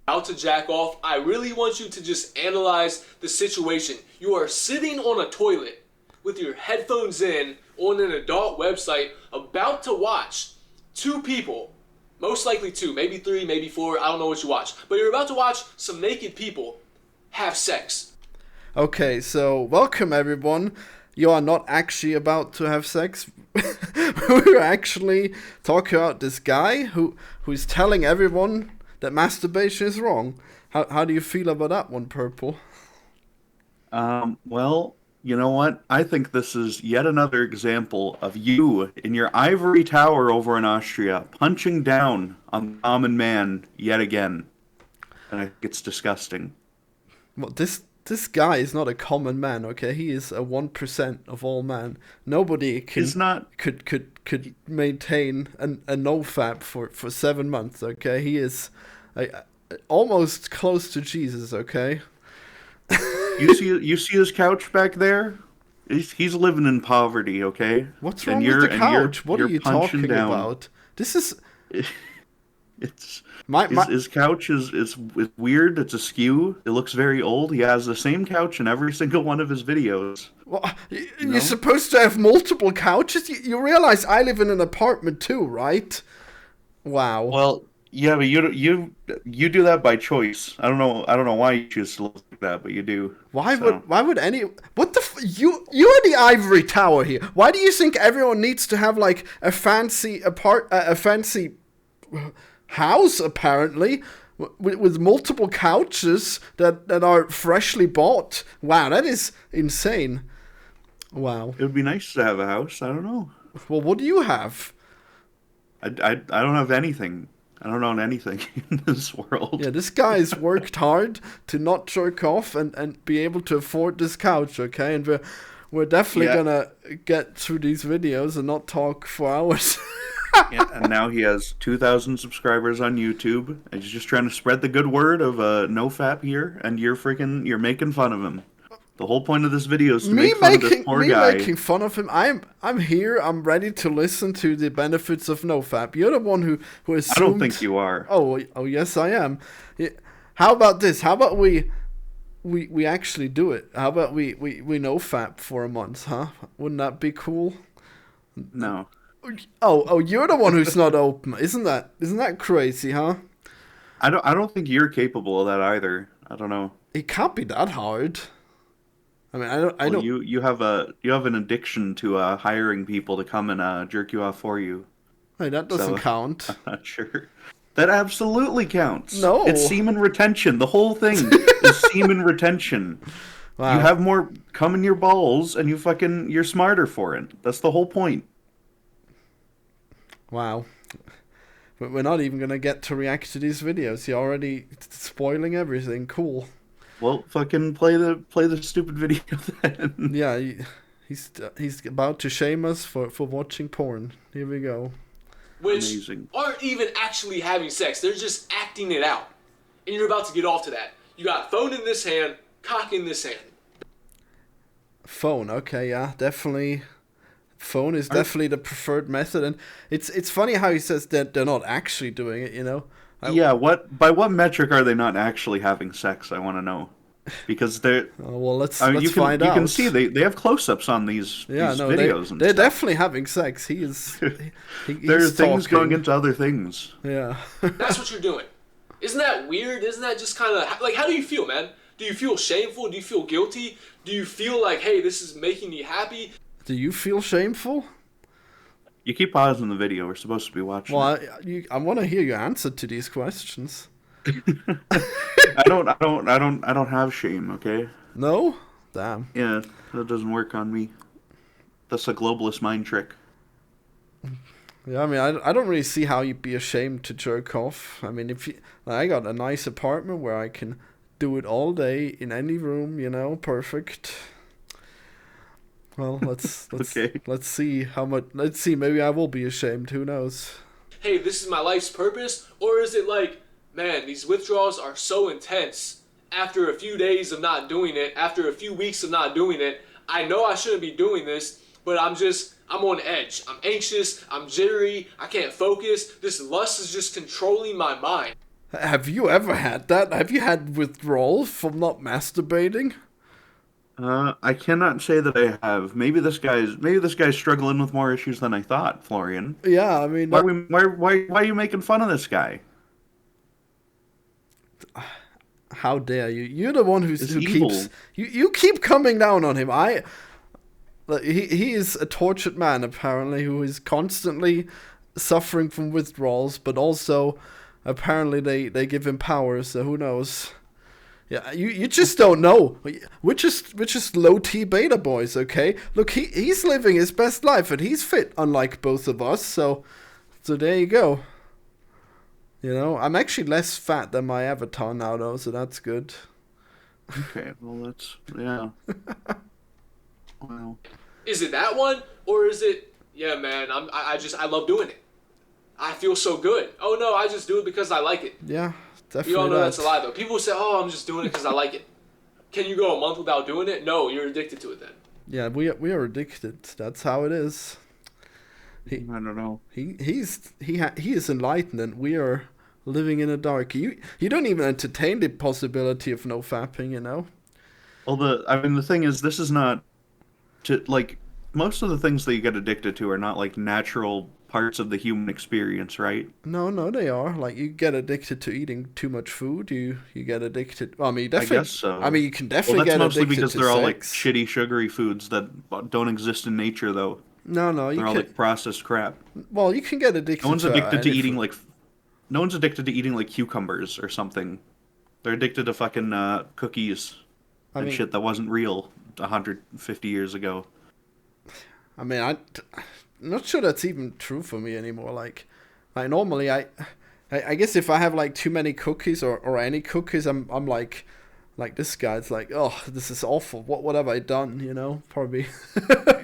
About to jack off, I really want you to just analyze the situation. You are sitting on a toilet with your headphones in on an adult website about to watch two people, most likely two, maybe three, maybe four, I don't know what you watch, but you're about to watch some naked people have sex. Okay, so welcome everyone. You are not actually about to have sex. We're actually talking about this guy who's telling everyone that masturbation is wrong. How do you feel about that one, Purple? Well, you know what? I think this is yet another example of you in your ivory tower over in Austria punching down on the common man yet again. And I think it's disgusting. Well, this guy is not a common man, okay? He is a 1% of all man. Nobody could maintain a nofap for 7 months, okay? He is almost close to Jesus, okay? You see his couch back there? He's living in poverty, okay? What's wrong with the couch? What are you talking down. about? This is... It's My his couch is weird. It's askew. It looks very old. He has the same couch in every single one of his videos. Well, you're supposed to have multiple couches. You realize I live in an apartment too, right? Wow. Well, yeah, but you do that by choice. I don't know why you choose to look like that, but you do. Why would any you're the ivory tower here? Why do you think everyone needs to have like a fancy house apparently with multiple couches that are freshly bought? Wow, that is insane. Wow. It would be nice to have a house. I don't know. Well, what do you have? I don't have anything. I don't own anything in this world. Yeah, this guy's worked hard to not jerk off and be able to afford this couch, okay? And we're definitely gonna get through these videos and not talk for hours. Yeah, and now he has 2,000 subscribers on YouTube, and he's just trying to spread the good word of nofap here, and you're making fun of him. The whole point of this video is to make fun of this poor guy. Me making fun of him. I'm here. I'm ready to listen to the benefits of nofap. You're the one who assumed... I don't think you are. Oh yes, I am. How about this? How about we actually do it? How about we nofap for a month, huh? Wouldn't that be cool? No. Oh, you're the one who's not open. Isn't that crazy, huh? I don't think you're capable of that either. I don't know. It can't be that hard. I mean, I don't. You have an addiction to hiring people to come and jerk you off for you. Hey, that doesn't count. I'm not sure. That absolutely counts. No, it's semen retention. The whole thing is semen retention. Wow. You have more cum in your balls, and you're smarter for it. That's the whole point. Wow. But we're not even gonna get to react to these videos. You're already spoiling everything. Cool. Well, fucking play the stupid video then. Yeah, he's about to shame us for watching porn. Here we go. Which Amazing. Aren't even actually having sex. They're just acting it out. And you're about to get off to that. You got phone in this hand, cock in this hand. Phone, okay, yeah, definitely. Phone is definitely the preferred method, and it's funny how he says that they're not actually doing it, you know? By what metric are they not actually having sex? I want to know, because they're. Oh, well, let's find out. You can see they have close-ups on these videos. They're definitely having sex. He's there are things going into other things. Yeah. That's what you're doing. Isn't that weird? Isn't that just kind of like, how do you feel, man? Do you feel shameful? Do you feel guilty? Do you feel like, hey, this is making me happy? Do you feel shameful? You keep pausing the video. We're supposed to be watching. Well, I want to hear your answer to these questions. I don't have shame. Okay. No. Damn. Yeah, that doesn't work on me. That's a globalist mind trick. Yeah, I mean, I don't really see how you'd be ashamed to jerk off. I mean, I got a nice apartment where I can do it all day in any room. You know, perfect. Well, let's okay. Let's see how much. Let's see. Maybe I will be ashamed. Who knows? Hey, this is my life's purpose, or is it like, man, these withdrawals are so intense. After a few days of not doing it, after a few weeks of not doing it, I know I shouldn't be doing this, but I'm on edge. I'm anxious. I'm jittery. I can't focus. This lust is just controlling my mind. Have you ever had that? Have you had withdrawal from not masturbating? I cannot say that I have. Maybe this guy's struggling with more issues than I thought, Florian. Yeah, I mean, Why are you making fun of this guy? how dare you? You're the one who evil. keeps you keep coming down on him. He is a tortured man apparently who is constantly suffering from withdrawals, but also apparently they give him powers. So who knows? Yeah, you just don't know. We're just low T beta boys, okay? Look, he's living his best life and he's fit, unlike both of us. So there you go. You know, I'm actually less fat than my avatar now, though, so that's good. Okay, well yeah. Well, is it that one, or is it? Yeah, man, I love doing it. I feel so good. Oh no, I just do it because I like it. Yeah, definitely. You all know that's a lie, though. People say, "Oh, I'm just doing it because I like it." Can you go a month without doing it? No, you're addicted to it then. Yeah, we are addicted. That's how it is. I don't know. He is enlightened, and we are living in the dark. You don't even entertain the possibility of no fapping, you know. Well, the thing is, this is not like most of the things that you get addicted to are not like natural parts of the human experience, right? No, they are. Like, you get addicted to eating too much food. You get addicted. Well, I mean, definitely. I guess so. I mean, you can definitely get addicted to that's mostly because they're all like sex. shitty, sugary foods that don't exist in nature, though. No, they're all like processed crap. Well, you can get addicted. No one's addicted to eating food. No one's addicted to eating like cucumbers or something. They're addicted to fucking cookies and shit that wasn't real 150 years ago. I mean, I'm not sure that's even true for me anymore. Like normally, I guess if I have like too many cookies or any cookies, I'm like this guy's like, oh, this is awful. What have I done? You know, probably.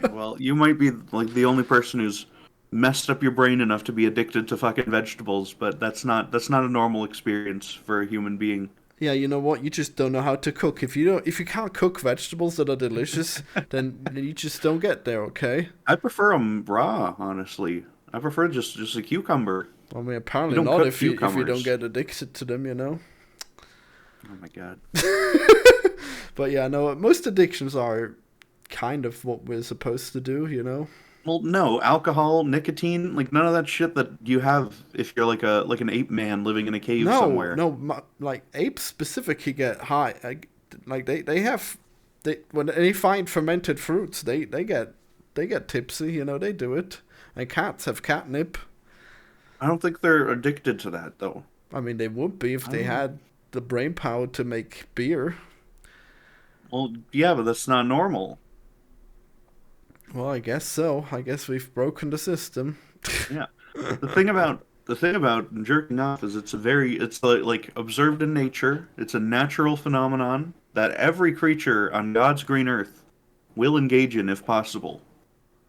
Well, you might be like the only person who's messed up your brain enough to be addicted to fucking vegetables, but that's not a normal experience for a human being. Yeah, you know what? You just don't know how to cook. If you can't cook vegetables that are delicious, then you just don't get there. Okay. I prefer them raw, honestly. I prefer just a cucumber. I mean, apparently not if you don't get addicted to them, you know. Oh my god. But yeah, no, most addictions are kind of what we're supposed to do, you know. Well, no, alcohol, nicotine, like none of that shit that you have if you're like an ape man living in a cave somewhere. No, like apes specifically get high. Like when they find fermented fruits, they get tipsy. You know, they do it. And cats have catnip. I don't think they're addicted to that though. I mean, they would be if they had the brain power to make beer. Well, yeah, but that's not normal. Well, I guess so. I guess we've broken the system. Yeah. The thing about jerking off is it's like observed in nature. It's a natural phenomenon that every creature on God's green earth will engage in if possible.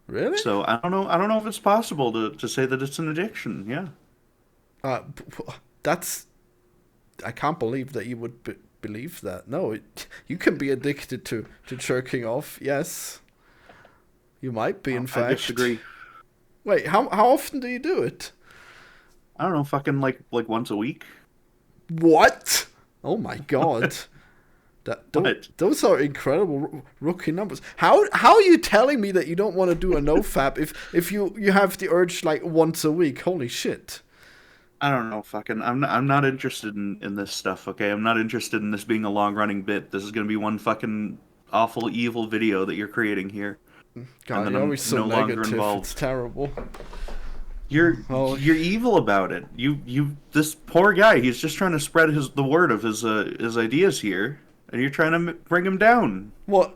Really? So I don't know if it's possible to say that it's an addiction. Yeah. I can't believe that you would believe that. No, you can be addicted to jerking off. Yes. You might be, in fact. I disagree. Wait, how often do you do it? I don't know, fucking like once a week. What? Oh my god. What? Those are incredible rookie numbers. How are you telling me that you don't want to do a nofap if you have the urge like once a week? Holy shit. I don't know, fucking. I'm not interested in this stuff, okay? I'm not interested in this being a long-running bit. This is going to be one fucking awful, evil video that you're creating here. God, you're always so negative. It's terrible. You're evil about it. This poor guy. He's just trying to spread the word of his ideas here, and you're trying to bring him down. Well,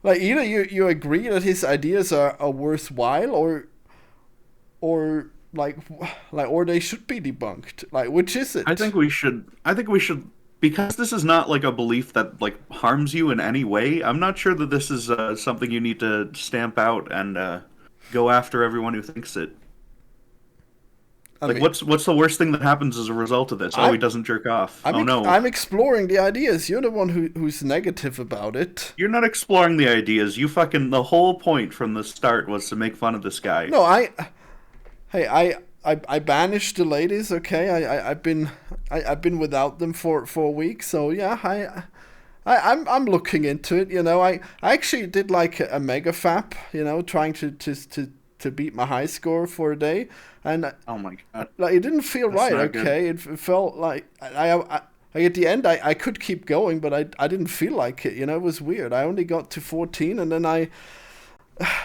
like either you agree that his ideas are worthwhile, or they should be debunked. Like, which is it? I think we should. Because this is not like a belief that like harms you in any way, I'm not sure that this is something you need to stamp out and go after everyone who thinks it. What's the worst thing that happens as a result of this? He doesn't jerk off. No. I'm exploring the ideas. You're the one who's negative about it. You're not exploring the ideas. The whole point from the start was to make fun of this guy. No, I banished the ladies. Okay, I've been without them for a week. So yeah, I'm looking into it. You know, I actually did like a mega fap. You know, trying to beat my high score for a day, and Oh my god. like it didn't feel That's right. not good. Okay, it felt like I at the end I could keep going, but I didn't feel like it. You know, it was weird. I only got to 14, and then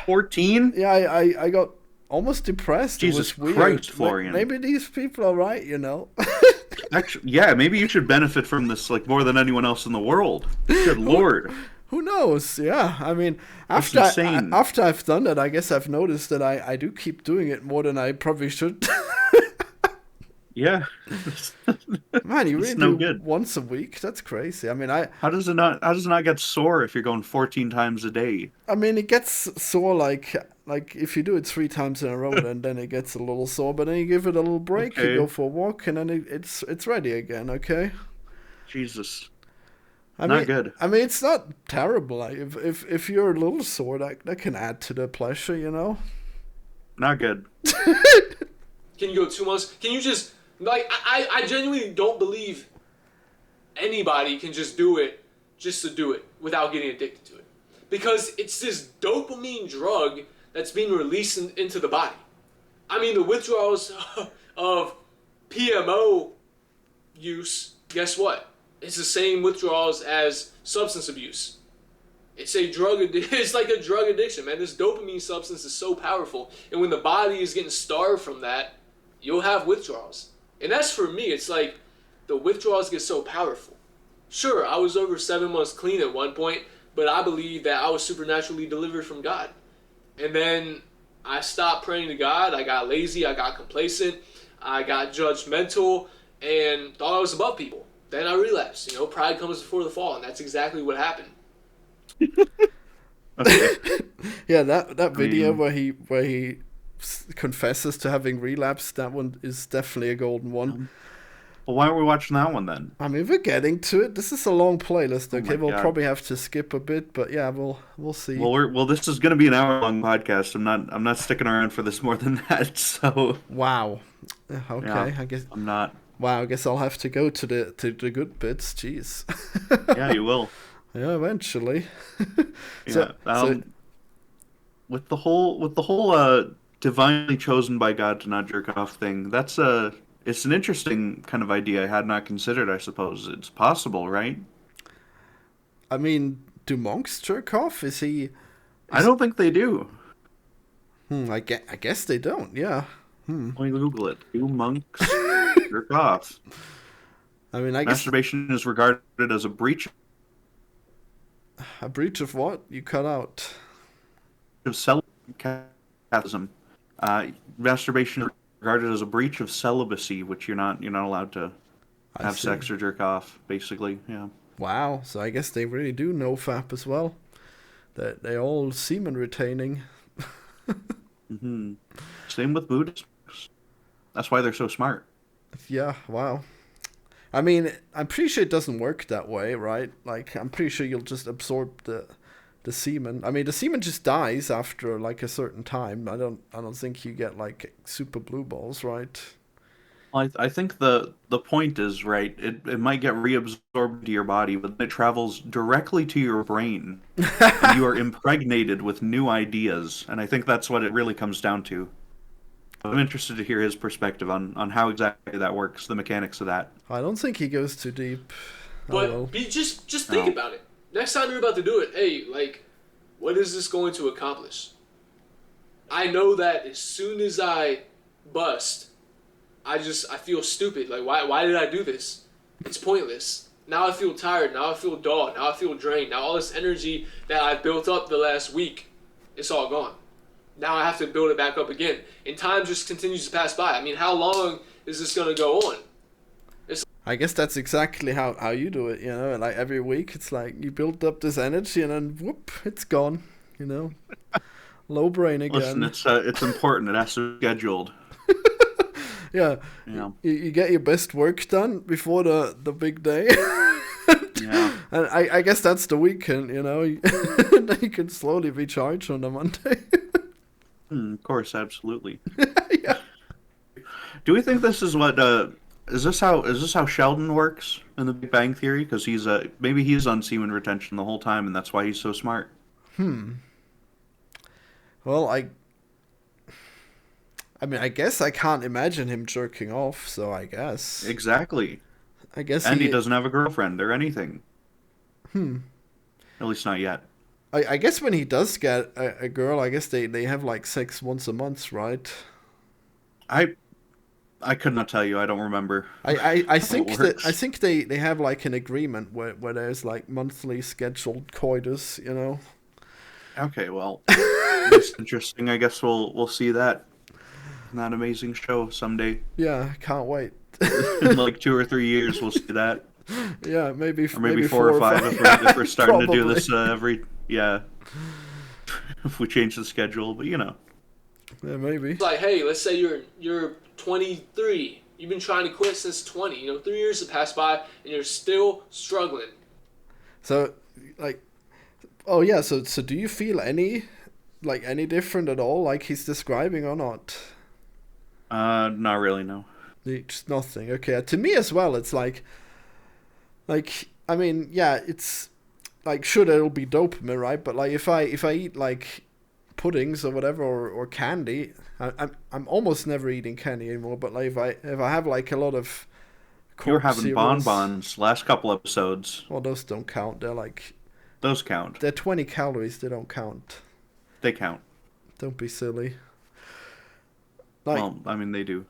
14? yeah, I got almost depressed. Jesus It was weird. Christ, Florian. Maybe these people are right, you know. Actually, yeah, maybe you should benefit from this like more than anyone else in the world. Good lord. Who knows? Yeah, I mean, That's after insane. after I've done that, I guess I've noticed that I do keep doing it more than I probably should. Yeah. Man, you It's really no do good. once a week? That's crazy. I mean, How does it not get sore if you're going 14 times a day? it gets sore like if you do it 3 times in a row, then it gets a little sore. But then you give it a little break, Okay. you go for a walk, and then it's ready again. Okay. Jesus. I Not mean, good. I mean, it's not terrible. Like, if you're a little sore, that can add to the pleasure, you know. Not good. Can you go 2 months? Can you just like I genuinely don't believe anybody can just do it just to do it without getting addicted to it, because it's this dopamine drug that's being released into the body. I mean, the withdrawals of PMO use, guess what? It's the same withdrawals as substance abuse. It's a drug. It's like a drug addiction, man. This dopamine substance is so powerful, and when the body is getting starved from that, you'll have withdrawals. And that's for me. It's like the withdrawals get so powerful. Sure, I was over 7 months clean at one point, but I believe that I was supernaturally delivered from God. And then I stopped praying to God. I got lazy. I got complacent. I got judgmental and thought I was above people. Then I relapsed. You know, pride comes before the fall, and that's exactly what happened. Okay. Yeah, that video mean- where he confesses to having relapsed, that one is definitely a golden one. Well, why are we watching that one then? I mean, we're getting to it. This is a long playlist. Oh Okay, my we'll God. probably have to skip a bit, but yeah, we'll see. Well, this is going to be an hour-long podcast. I'm not sticking around for this more than that. So Wow. Okay, yeah, I guess. I'm not. Wow, I guess I'll have to go to the good bits. Jeez. Yeah, you will. Yeah, eventually. Yeah. With the whole divinely chosen by God to not jerk off thing, it's an interesting kind of idea I had not considered. I suppose it's possible, right? I mean, do monks jerk off? I don't think they do. I guess they don't. Yeah. Let me Google it. Do monks jerk off? I mean, I guess Masturbation is regarded as a breach a breach of what? You cut out. of celibacy. Masturbation is regarded as a breach of celibacy, which you're not allowed to I have see. sex or jerk off. Basically, yeah. Wow. So I guess they really do know FAP as well. They all semen retaining. Same with Buddhists. That's why they're so smart. Yeah. Wow. I mean, I'm pretty sure it doesn't work that way, right? Like, I'm pretty sure you'll just absorb the semen. I mean, the semen just dies after like a certain time. I don't think you get like super blue balls, right? I think the point is right. It might get reabsorbed into your body, but it travels directly to your brain, and you are impregnated with new ideas. And I think that's what it really comes down to. I'm interested to hear his perspective on how exactly that works, the mechanics of that. I don't think he goes too deep. But well. just think about it. Next time you're about to do it, hey, like, what is this going to accomplish? I know that as soon as I bust, I feel stupid. Like, why did I do this? It's pointless. Now I feel tired. Now I feel dull. Now I feel drained. Now all this energy that I've built up the last week, it's all gone. Now I have to build it back up again. And time just continues to pass by. I mean, how long is this going to go on? I guess that's exactly how you do it, you know. Like every week, it's like you build up this energy and then whoop, it's gone, you know. Low brain again. Listen, it's important. It has to be scheduled. Yeah. Yeah. You get your best work done before the big day. Yeah. And I guess that's the weekend, you know. Then you can slowly recharge on the Monday. Of course, absolutely. Yeah. Do we think this is what is this how Sheldon works in the Big Bang Theory? Because maybe he's on semen retention the whole time, and that's why he's so smart. Well, I mean, I guess I can't imagine him jerking off, so I guess. Exactly. I guess and he doesn't have a girlfriend or anything. At least not yet. I guess when he does get a girl, I guess they have like sex once a month, right? I could not tell you. I don't remember. I think they have like an agreement where there's like monthly scheduled coitus, you know. Okay, well, it's interesting. I guess we'll see that in that amazing show someday. Yeah, can't wait. In like 2 or 3 years, we'll see that. Yeah, maybe 4 or 5 if we're starting to do this every if we change the schedule, but Yeah, maybe. It's like, hey, let's say you're 23. You've been trying to quit since 20. 3 years have passed by and you're still struggling. So, like, oh yeah. So do you feel any different at all, like he's describing, or not? Not really. No. Just nothing. Okay. To me as well, it's like, I mean, yeah, it's like, sure, it'll be dopamine, right? But like, if I eat like puddings or whatever, or candy, I'm almost never eating candy anymore. But like, if I have like a lot of you were having bonbons last couple episodes. Well, those don't count. They're like, those count. They're 20 calories. They don't count. They count. Don't be silly. Like, well, I mean, they do.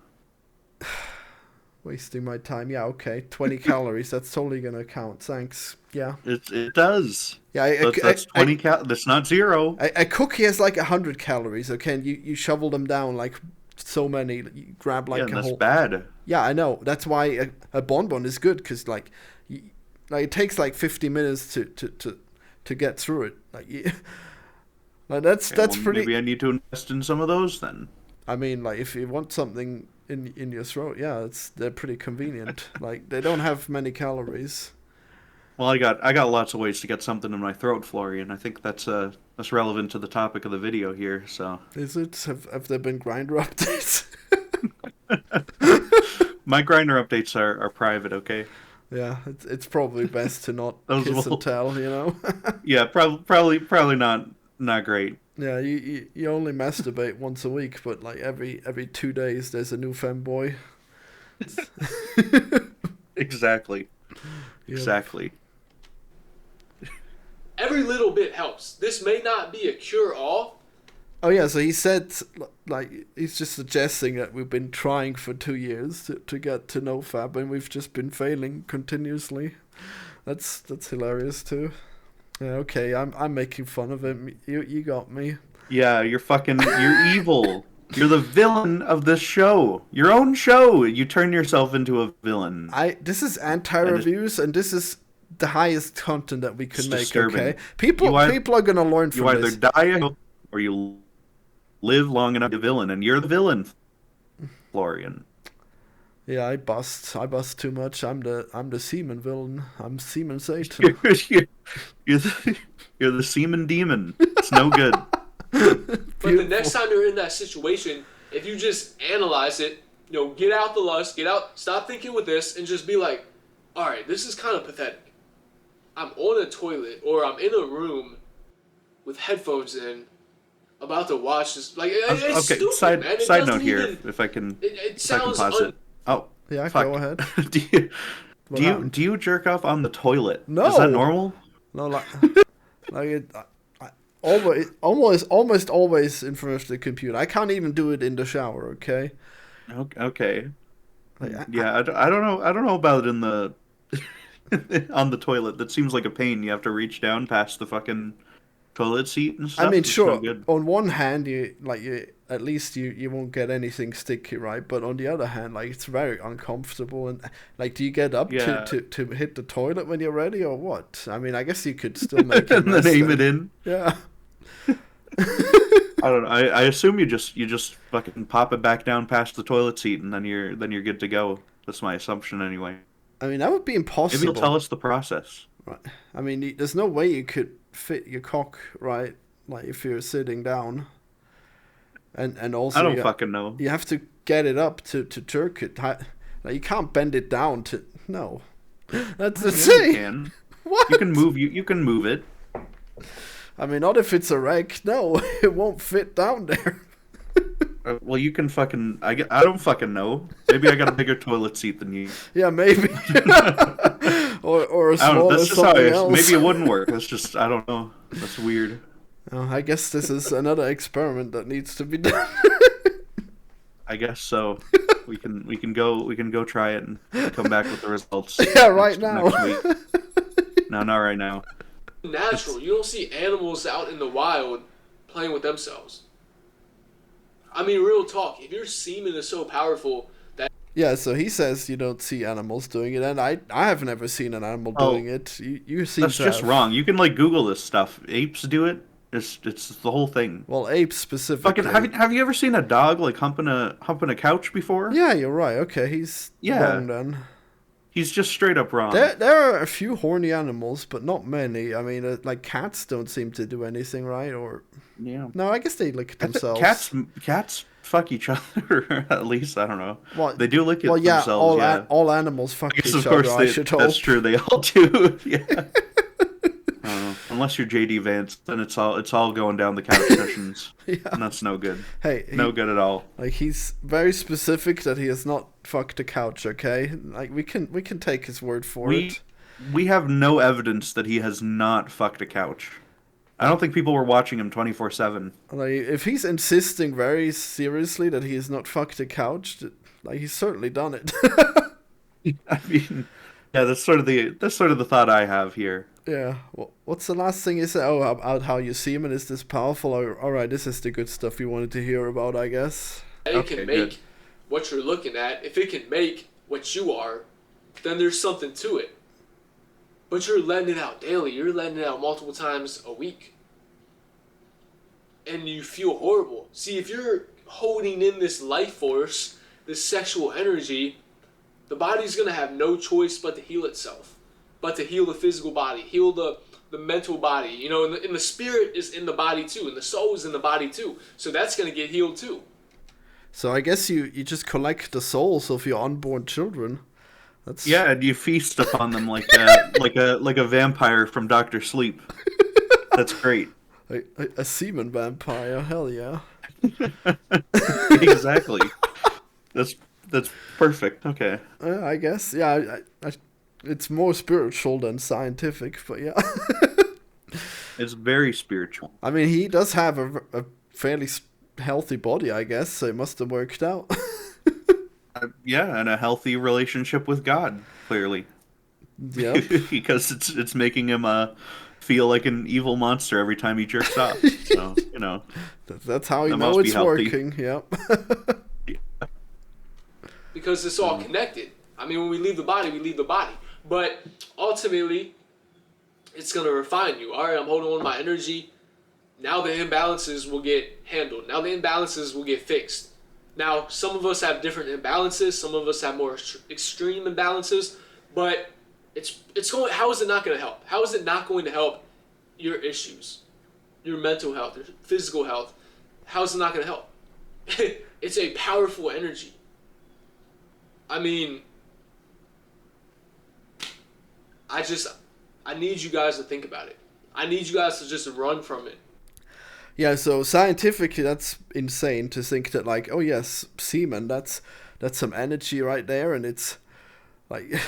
Wasting my time. Yeah, okay. 20 calories. That's totally gonna count. Thanks. Yeah. It does. Yeah, that's 20 that's not zero. A cookie has like 100 calories. Okay, and you shovel them down like so many. You grab like a whole. That's bad. Yeah, I know. That's why a bonbon is good, because like it takes like 50 minutes to get through it. Like that's pretty. Maybe I need to invest in some of those then. I mean, like, if you want something in your throat, yeah, they're pretty convenient. Like, they don't have many calories. Well, I got lots of ways to get something in my throat, Florian. I think that's relevant to the topic of the video here. So is it? Have there been grinder updates? My grinder updates are private, okay? Yeah, it's probably best to not kiss and tell, you know. Yeah, probably not great. Yeah, you only masturbate once a week, but like every 2 days there's a new femboy. Exactly. Yep. Exactly. Every little bit helps. This may not be a cure-all. Oh yeah, so he said, like, he's just suggesting that we've been trying for 2 years to get to NoFap, and we've just been failing continuously. That's hilarious too. Yeah, okay, I'm making fun of him. You got me. Yeah, you're evil. You're the villain of this show. Your own show. You turn yourself into a villain. This is anti-reviews, and this is the highest content that we can make. Disturbing. Okay, people are gonna learn from this. You either die or you live long enough to be a villain, and you're the villain, Florian. Yeah, I bust too much. I'm the semen villain. I'm Semen Satan. You're the semen demon. It's no good. But the next time you're in that situation, if you just analyze it, get out the lust, stop thinking with this, and just be like, all right, this is kind of pathetic. I'm on a toilet, or I'm in a room with headphones in, about to watch this. Like, it's okay, stupid, man. Side note here, if I can pause it. Oh, yeah, fuck. Go ahead. Do you jerk off on the toilet? No. Is that normal? No, almost always in front of the computer. I can't even do it in the shower. Okay. Okay. I don't know about it in the on the toilet. That seems like a pain. You have to reach down past the fucking toilet seat and stuff. I mean, it's sure. No on one hand, you at least you won't get anything sticky, right? But on the other hand, like, it's very uncomfortable. And like, do you get up to hit the toilet when you're ready, or what? I mean, I guess you could still make it and then aim it in. Yeah. I don't know. I assume you just fucking pop it back down past the toilet seat, and then you're good to go. That's my assumption anyway. I mean, that would be impossible. Maybe you'll tell us the process. Right. I mean, there's no way you could fit your cock right, like, if you're sitting down. And also, I don't fucking know. You have to get it up to jerk it. Like, you can't bend it down to... No. That's insane. You can. What? You can move it. I mean, not if it's erect. No, it won't fit down there. Well, you can fucking... I don't fucking know. Maybe I got a bigger toilet seat than you. Yeah, maybe. or a smaller that's just something else. Maybe it wouldn't work. That's just... I don't know. That's weird. I guess this is another experiment that needs to be done. I guess so. We can go try it and come back with the results. Yeah, right now. Next week. No, not right now. Natural. You don't see animals out in the wild playing with themselves. I mean, real talk. If your semen is so powerful that... Yeah, so he says you don't see animals doing it, and I have never seen an animal doing it. You seem that's to just have. wrong. You can like Google this stuff. Apes do it. It's the whole thing. Well, apes specifically. Fucking, have you ever seen a dog like humping a couch before? Yeah, you're right. Okay, he's wrong then. He's just straight up wrong. There are a few horny animals, but not many. I mean, like cats don't seem to do anything, right? Or yeah. No, I guess they lick themselves. Cats fuck each other. At least I don't know. Well, they do lick it themselves. All animals fuck each of course other. I should hope. That's true. They all do. Yeah. Unless you're JD Vance, then it's all going down the couch sessions. Yeah. And that's no good. Hey, no good at all. Like, he's very specific that he has not fucked a couch, okay? Like, we can take his word for it. We have no evidence that he has not fucked a couch. I don't think people were watching him 24/7. Like, if he's insisting very seriously that he has not fucked a couch, like, he's certainly done it. I mean, yeah, that's sort of the thought I have here. Yeah. Well, what's the last thing you said? Oh, about how your semen is this powerful. All right, this is the good stuff you wanted to hear about, I guess. It can make what you're looking at. If it can make what you are, then there's something to it. But you're letting it out daily. You're letting it out multiple times a week. And you feel horrible. See, if you're holding in this life force, this sexual energy, the body's going to have no choice but to heal itself. But to heal the physical body, heal the mental body. You know, and the spirit is in the body too, and the soul is in the body too. So that's going to get healed too. So I guess you just collect the souls of your unborn children. That's... Yeah, and you feast upon them like a vampire from Dr. Sleep. That's great. A semen vampire, hell yeah. Exactly. That's perfect. Okay. I guess, yeah. It's more spiritual than scientific, but yeah. It's very spiritual. I mean, he does have a fairly healthy body, I guess, so it must have worked out. Yeah, and a healthy relationship with God, clearly. Yeah. Because it's making him feel like an evil monster every time he jerks off. So, you know. That's how you know it's working, yep. Yeah. Because it's all connected. I mean, when we leave the body, we leave the body. But ultimately, it's going to refine you. All right, I'm holding on to my energy. Now the imbalances will get handled. Now the imbalances will get fixed. Now, some of us have different imbalances. Some of us have more extreme imbalances. But it's going. How is it not going to help? How is it not going to help your issues, your mental health, your physical health? How is it not going to help? It's a powerful energy. I mean, I need you guys to think about it. I need you guys to just run from it. Yeah, so scientifically, that's insane to think that, like, oh yes, semen, that's some energy right there, and it's like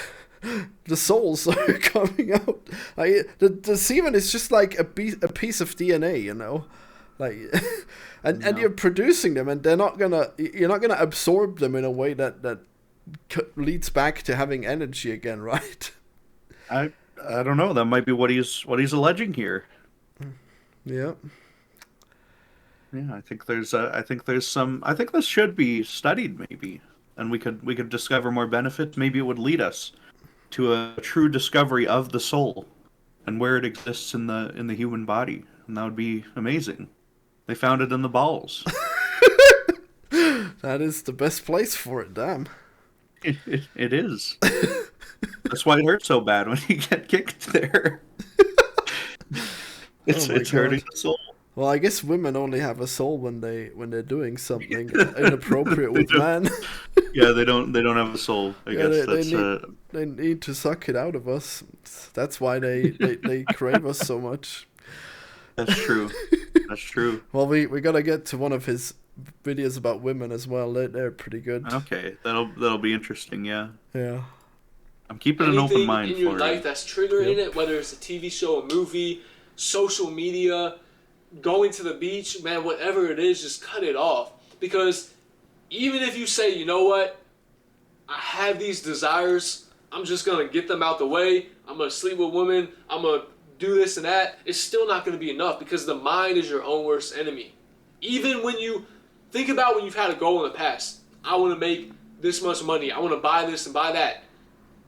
the souls are coming out. Like the semen is just like a piece of DNA, you know, like, and you're producing them, and you're not gonna absorb them in a way that leads back to having energy again, right? I don't know. That might be what he's alleging here. Yeah. Yeah, I think this should be studied maybe, and we could discover more benefits. Maybe it would lead us to a true discovery of the soul and where it exists in the human body, and that would be amazing. They found it in the balls. That is the best place for it, damn. It is. That's why it hurts so bad when you get kicked there. It's hurting the soul. Well, I guess women only have a soul when they're doing something inappropriate with men. Yeah, they don't have a soul. I guess they need to suck it out of us. That's why they crave us so much. That's true. That's true. Well, we gotta get to one of his videos about women as well. They're pretty good. Okay, that'll be interesting. Yeah. Yeah. I'm keeping an open mind in your for life it. that's triggering it, whether it's a TV show, a movie, social media, going to the beach, man, whatever it is, just cut it off. Because even if you say, you know what, I have these desires, I'm just going to get them out the way, I'm going to sleep with women, I'm going to do this and that, it's still not going to be enough because the mind is your own worst enemy. Even when you think about when you've had a goal in the past, I want to make this much money, I want to buy this and buy that.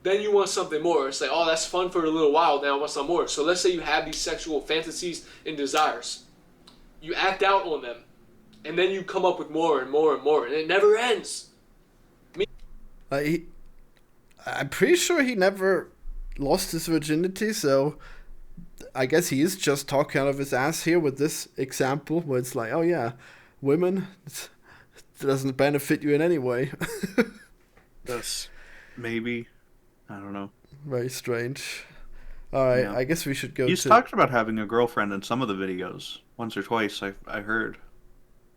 Then you want something more. It's like, oh, that's fun for a little while, now I want some more. So let's say you have these sexual fantasies and desires. You act out on them. And then you come up with more and more and more. And it never ends. I'm pretty sure he never lost his virginity, so I guess he is just talking out of his ass here with this example where it's like, oh yeah, women, it doesn't benefit you in any way. That's maybe. I don't know. Very strange. Alright, yeah. I guess we should go He's talked about having a girlfriend in some of the videos. Once or twice, I heard.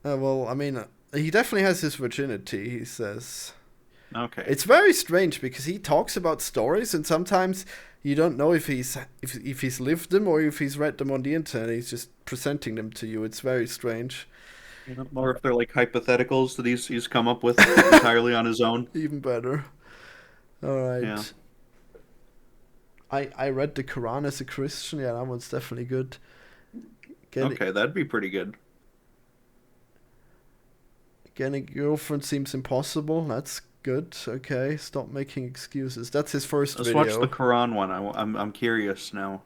Well, I mean, he definitely has his virginity, he says. Okay. It's very strange because he talks about stories and sometimes you don't know if he's lived them or if he's read them on the internet. He's just presenting them to you. It's very strange. Or if they're like hypotheticals that he's come up with entirely on his own. Even better. Alright. Yeah. I read the Quran as a Christian. Yeah, that one's definitely good. Okay, that'd be pretty good. Getting a girlfriend seems impossible. That's good. Okay, stop making excuses. That's his first video. Let's watch the Quran one. I'm curious now.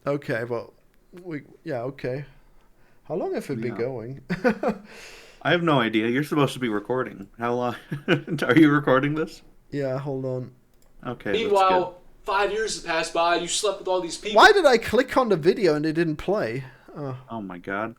Okay, well, okay. How long have we been going? I have no idea. You're supposed to be recording. How long? Are you recording this? Yeah, hold on. Okay. Meanwhile, 5 years have passed by. You slept with all these people. Why did I click on the video and it didn't play? Oh my god.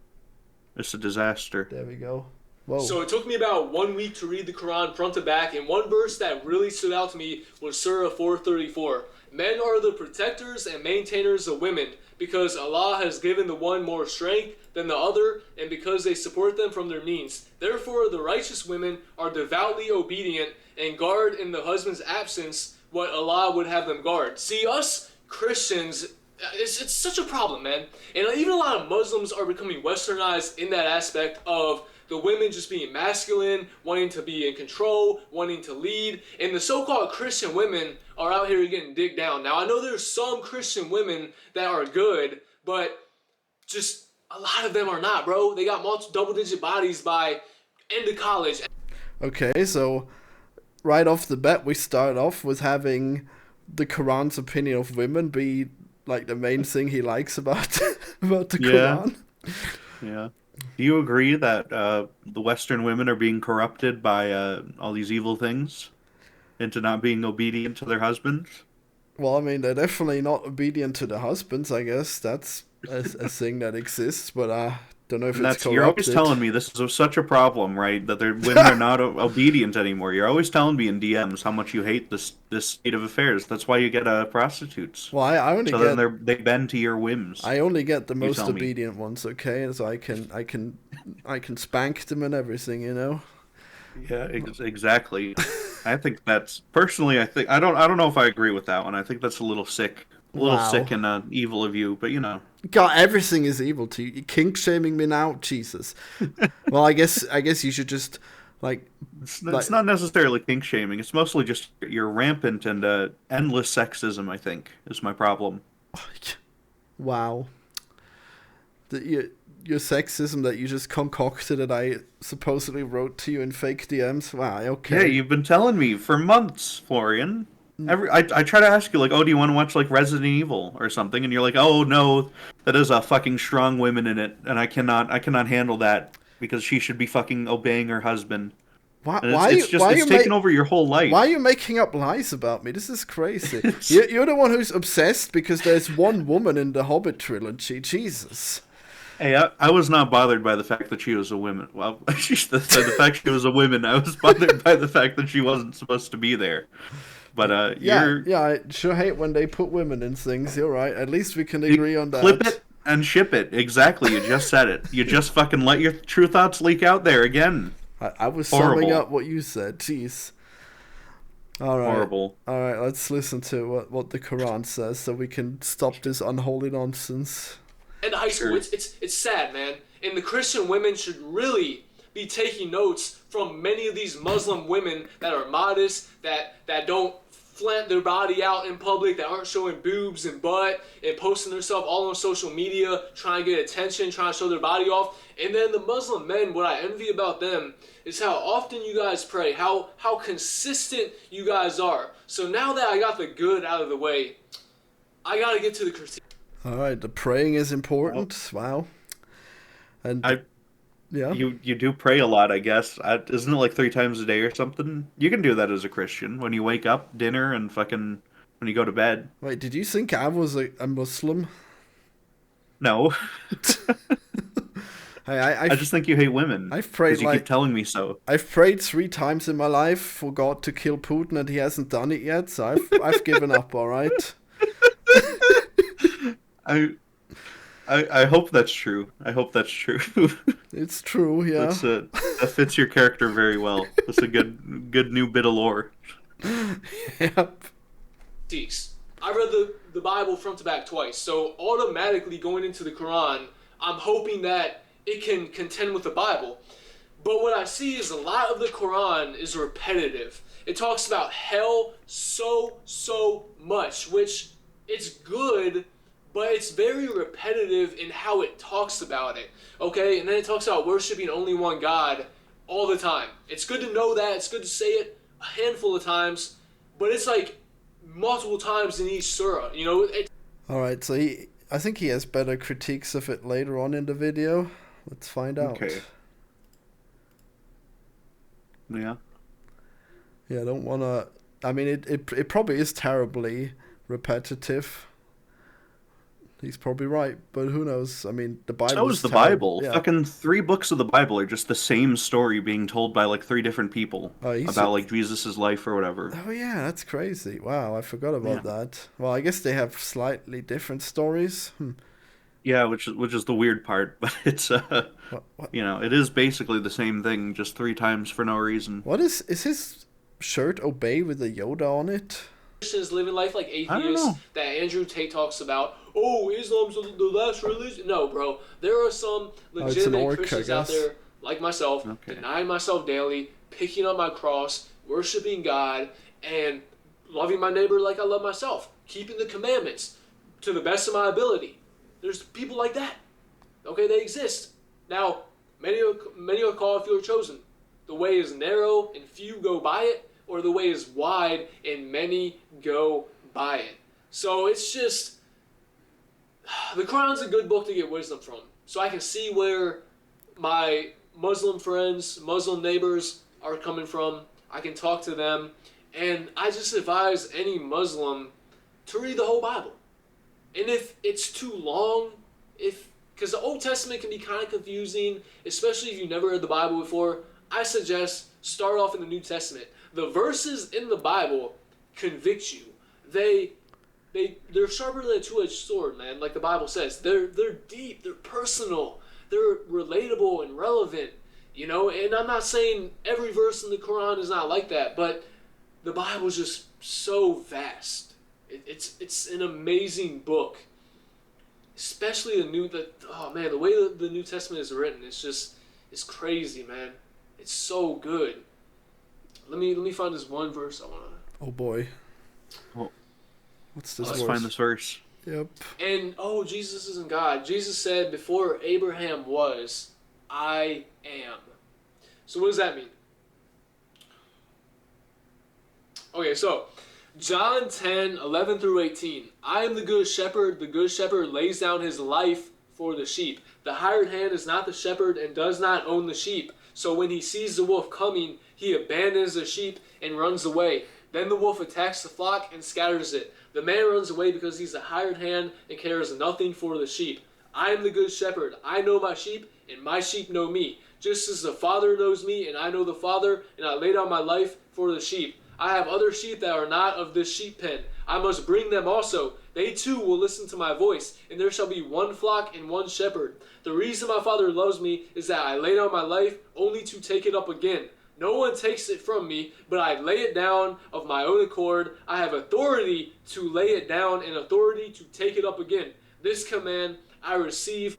It's a disaster. There we go. Whoa. So it took me about 1 week to read the Quran front to back, and one verse that really stood out to me was Surah 434. Men are the protectors and maintainers of women, because Allah has given the one more strength than the other, and because they support them from their means. Therefore, the righteous women are devoutly obedient and guard in the husband's absence what Allah would have them guard. See, us Christians, it's such a problem, man. And even a lot of Muslims are becoming westernized in that aspect of the women just being masculine, wanting to be in control, wanting to lead. And the so-called Christian women are out here getting digged down. Now, I know there's some Christian women that are good, but just a lot of them are not, bro. They got double-digit bodies by end of college. Okay, so right off the bat, we start off with having the Quran's opinion of women be like the main thing he likes about the Quran. Yeah. Do you agree that the Western women are being corrupted by all these evil things into not being obedient to their husbands? Well, I mean, they're definitely not obedient to the husbands, I guess. That's a thing that exists, but I don't know if it's corrupted. You're always telling me this is such a problem, right? That women are not obedient anymore. You're always telling me in DMs how much you hate this state of affairs. That's why you get prostitutes. Well, I only get... then they bend to your whims. I only get the most obedient ones, okay? So I can spank them and everything, you know? Yeah, exactly. I think that's... Personally, I don't know if I agree with that one. I think that's a little sick. A little sick and evil of you, but you know. God, everything is evil to you. You're kink shaming me now, Jesus. Well, I guess you should just It's not necessarily kink shaming. It's mostly just your rampant and endless sexism. I think is my problem. Wow. Your sexism that you just concocted that I supposedly wrote to you in fake DMs. Wow. Okay. Yeah, you've been telling me for months, Florian. I try to ask you, like, oh, do you want to watch, like, Resident Evil or something? And you're like, oh, no, that is a fucking strong women in it, and I cannot handle that because she should be fucking obeying her husband. It's taken over your whole life. Why are you making up lies about me? This is crazy. You're the one who's obsessed because there's one woman in the Hobbit trilogy. Jesus. Hey, I was not bothered by the fact that she was a woman. Well, the fact she was a woman, I was bothered by the fact that she wasn't supposed to be there. But you're yeah, I sure hate when they put women in things. You're right. At least we can agree on that. Clip it and ship it. Exactly. You just said it. You just fucking let your true thoughts leak out there again. I was summing up what you said. Jeez. All right. Horrible. All right, let's listen to what the Quran says so we can stop this unholy nonsense. In high school, it's sad, man. And the Christian women should really be taking notes from many of these Muslim women that are modest, that don't flaunt their body out in public, that aren't showing boobs and butt and posting themselves all on social media, trying to get attention, trying to show their body off. And then the Muslim men, what I envy about them is how often you guys pray, how consistent you guys are. So now that I got the good out of the way, I gotta get to the critique. All right, the praying is important. Wow. And yeah, you do pray a lot, I guess. Isn't it like 3 times a day or something? You can do that as a Christian when you wake up, dinner, and fucking when you go to bed. Wait, did you think I was a Muslim? No. Hey, I just think you hate women. I've prayed you keep telling me so. I've prayed 3 times in my life for God to kill Putin, and he hasn't done it yet. So I've given up. All right. I hope that's true. I hope that's true. It's true, yeah. That fits your character very well. That's a good new bit of lore. Yep. I read the Bible front to back twice, so automatically going into the Quran, I'm hoping that it can contend with the Bible. But what I see is a lot of the Quran is repetitive. It talks about hell so much, which it's good, but it's very repetitive in how it talks about it, okay? And then it talks about worshiping only one God all the time. It's good to know that. It's good to say it a handful of times, but it's like multiple times in each surah, you know? All right, so I think he has better critiques of it later on in the video. Let's find out. Okay. Yeah. Yeah, I don't want to... I mean, it probably is terribly repetitive. He's probably right, but who knows? I mean, the Bible. So is the Bible. Yeah. Fucking 3 books of the Bible are just the same story being told by like 3 different people about like Jesus' life or whatever. Oh yeah, that's crazy. Wow, I forgot about that. Well, I guess they have slightly different stories. Yeah, which is the weird part, but it's what? You know, it is basically the same thing, just 3 times for no reason. What is his shirt obey with a Yoda on it? Christians living life like atheists that Andrew Tate talks about. Oh, Islam's the last religion. No, bro. There are some legitimate Christians out there, like myself, denying myself daily, picking up my cross, worshiping God, and loving my neighbor like I love myself, keeping the commandments to the best of my ability. There's people like that. Okay, they exist. Now, many are called, few are chosen. The way is narrow and few go by it, or the way is wide and many go by it. So it's just, the Quran's a good book to get wisdom from. So I can see where my Muslim friends, Muslim neighbors are coming from. I can talk to them. And I just advise any Muslim to read the whole Bible. And if it's too long, because the Old Testament can be kind of confusing, especially if you've never read the Bible before, I suggest start off in the New Testament. The verses in the Bible convict you. They're sharper than a 2-edged sword, man, like the Bible says. They're deep, they're personal, they're relatable and relevant, you know? And I'm not saying every verse in the Quran is not like that, but the Bible is just so vast. It's an amazing book. Especially the way the New Testament is written, it's crazy, man. It's so good. Let me find this one verse I wanna. Oh boy. Oh. What's this Let's verse? find this verse. Yep. And Jesus isn't God. Jesus said, "Before Abraham was, I am." So what does that mean? Okay, so John 10:11 through 18. I am the good shepherd. The good shepherd lays down his life for the sheep. The hired hand is not the shepherd and does not own the sheep. So when he sees the wolf coming, he abandons the sheep and runs away. Then the wolf attacks the flock and scatters it. The man runs away because he's a hired hand and cares nothing for the sheep. I am the good shepherd. I know my sheep, and my sheep know me. Just as the Father knows me, and I know the Father, and I lay down my life for the sheep. I have other sheep that are not of this sheep pen. I must bring them also. They too will listen to my voice, and there shall be one flock and one shepherd. The reason my Father loves me is that I lay down my life only to take it up again. No one takes it from me, but I lay it down of my own accord. I have authority to lay it down and authority to take it up again. This command I receive.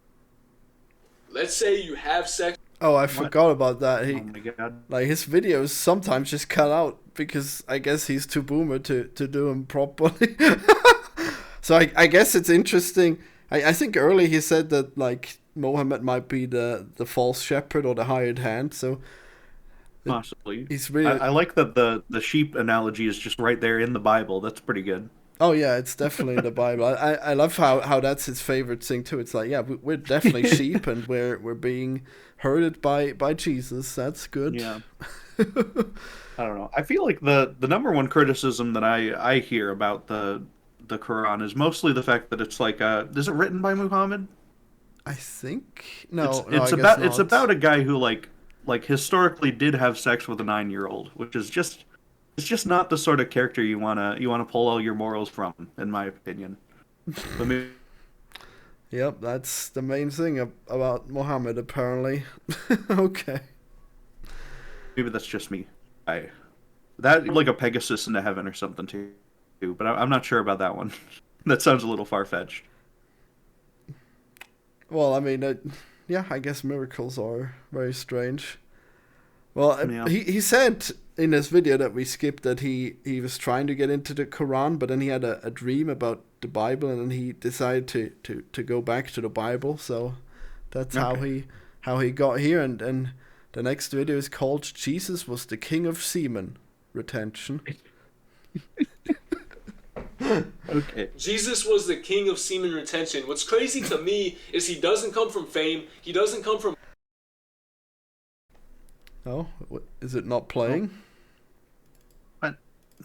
Let's say you have sex. Oh, I forgot about that. Oh my God. Like, his videos sometimes just cut out because I guess he's too boomer to do them properly. So I guess it's interesting. I think early he said that, like, Mohammed might be the false shepherd or the hired hand. So possibly. He's really. I like that the sheep analogy is just right there in the Bible. That's pretty good. Oh yeah, it's definitely in the Bible. I love how that's his favorite thing too. It's like, yeah, we're definitely sheep, and we're being herded by Jesus. That's good. Yeah. I don't know. I feel like the number one criticism that I hear about the Quran is mostly the fact that it's like, is it written by Muhammad? I think no. It's about a guy who like historically did have sex with a 9-year-old, which is just. It's just not the sort of character you wanna pull all your morals from, in my opinion. Yep, that's the main thing about Muhammad, apparently. Okay. Maybe that's just me. That like a Pegasus into heaven or something too, but I'm not sure about that one. That sounds a little far fetched. Well, I mean, yeah, I guess miracles are very strange. Well, yeah. He said in this video that we skipped that he was trying to get into the Quran, but then he had a dream about the Bible, and then he decided to go back to the Bible. So that's okay. how he got here. And the next video is called "Jesus was the King of Semen Retention." Okay. Jesus was the king of semen retention. What's crazy to me is he doesn't come from fame. He doesn't come from. Oh, is it not playing?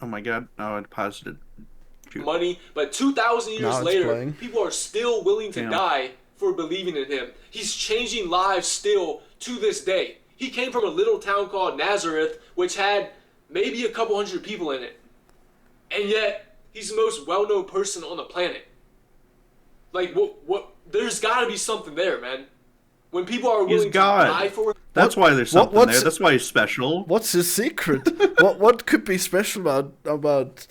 Oh my God! Oh, it paused it. Money, but 2,000 years later, people are still willing to die for believing in him. He's changing lives still to this day. He came from a little town called Nazareth, which had maybe a couple hundred people in it, and yet he's the most well-known person on the planet. Like, what? There's got to be something there, man. When people are willing to die for it. That's why there's something there. That's why he's special. What's his secret? what could be special about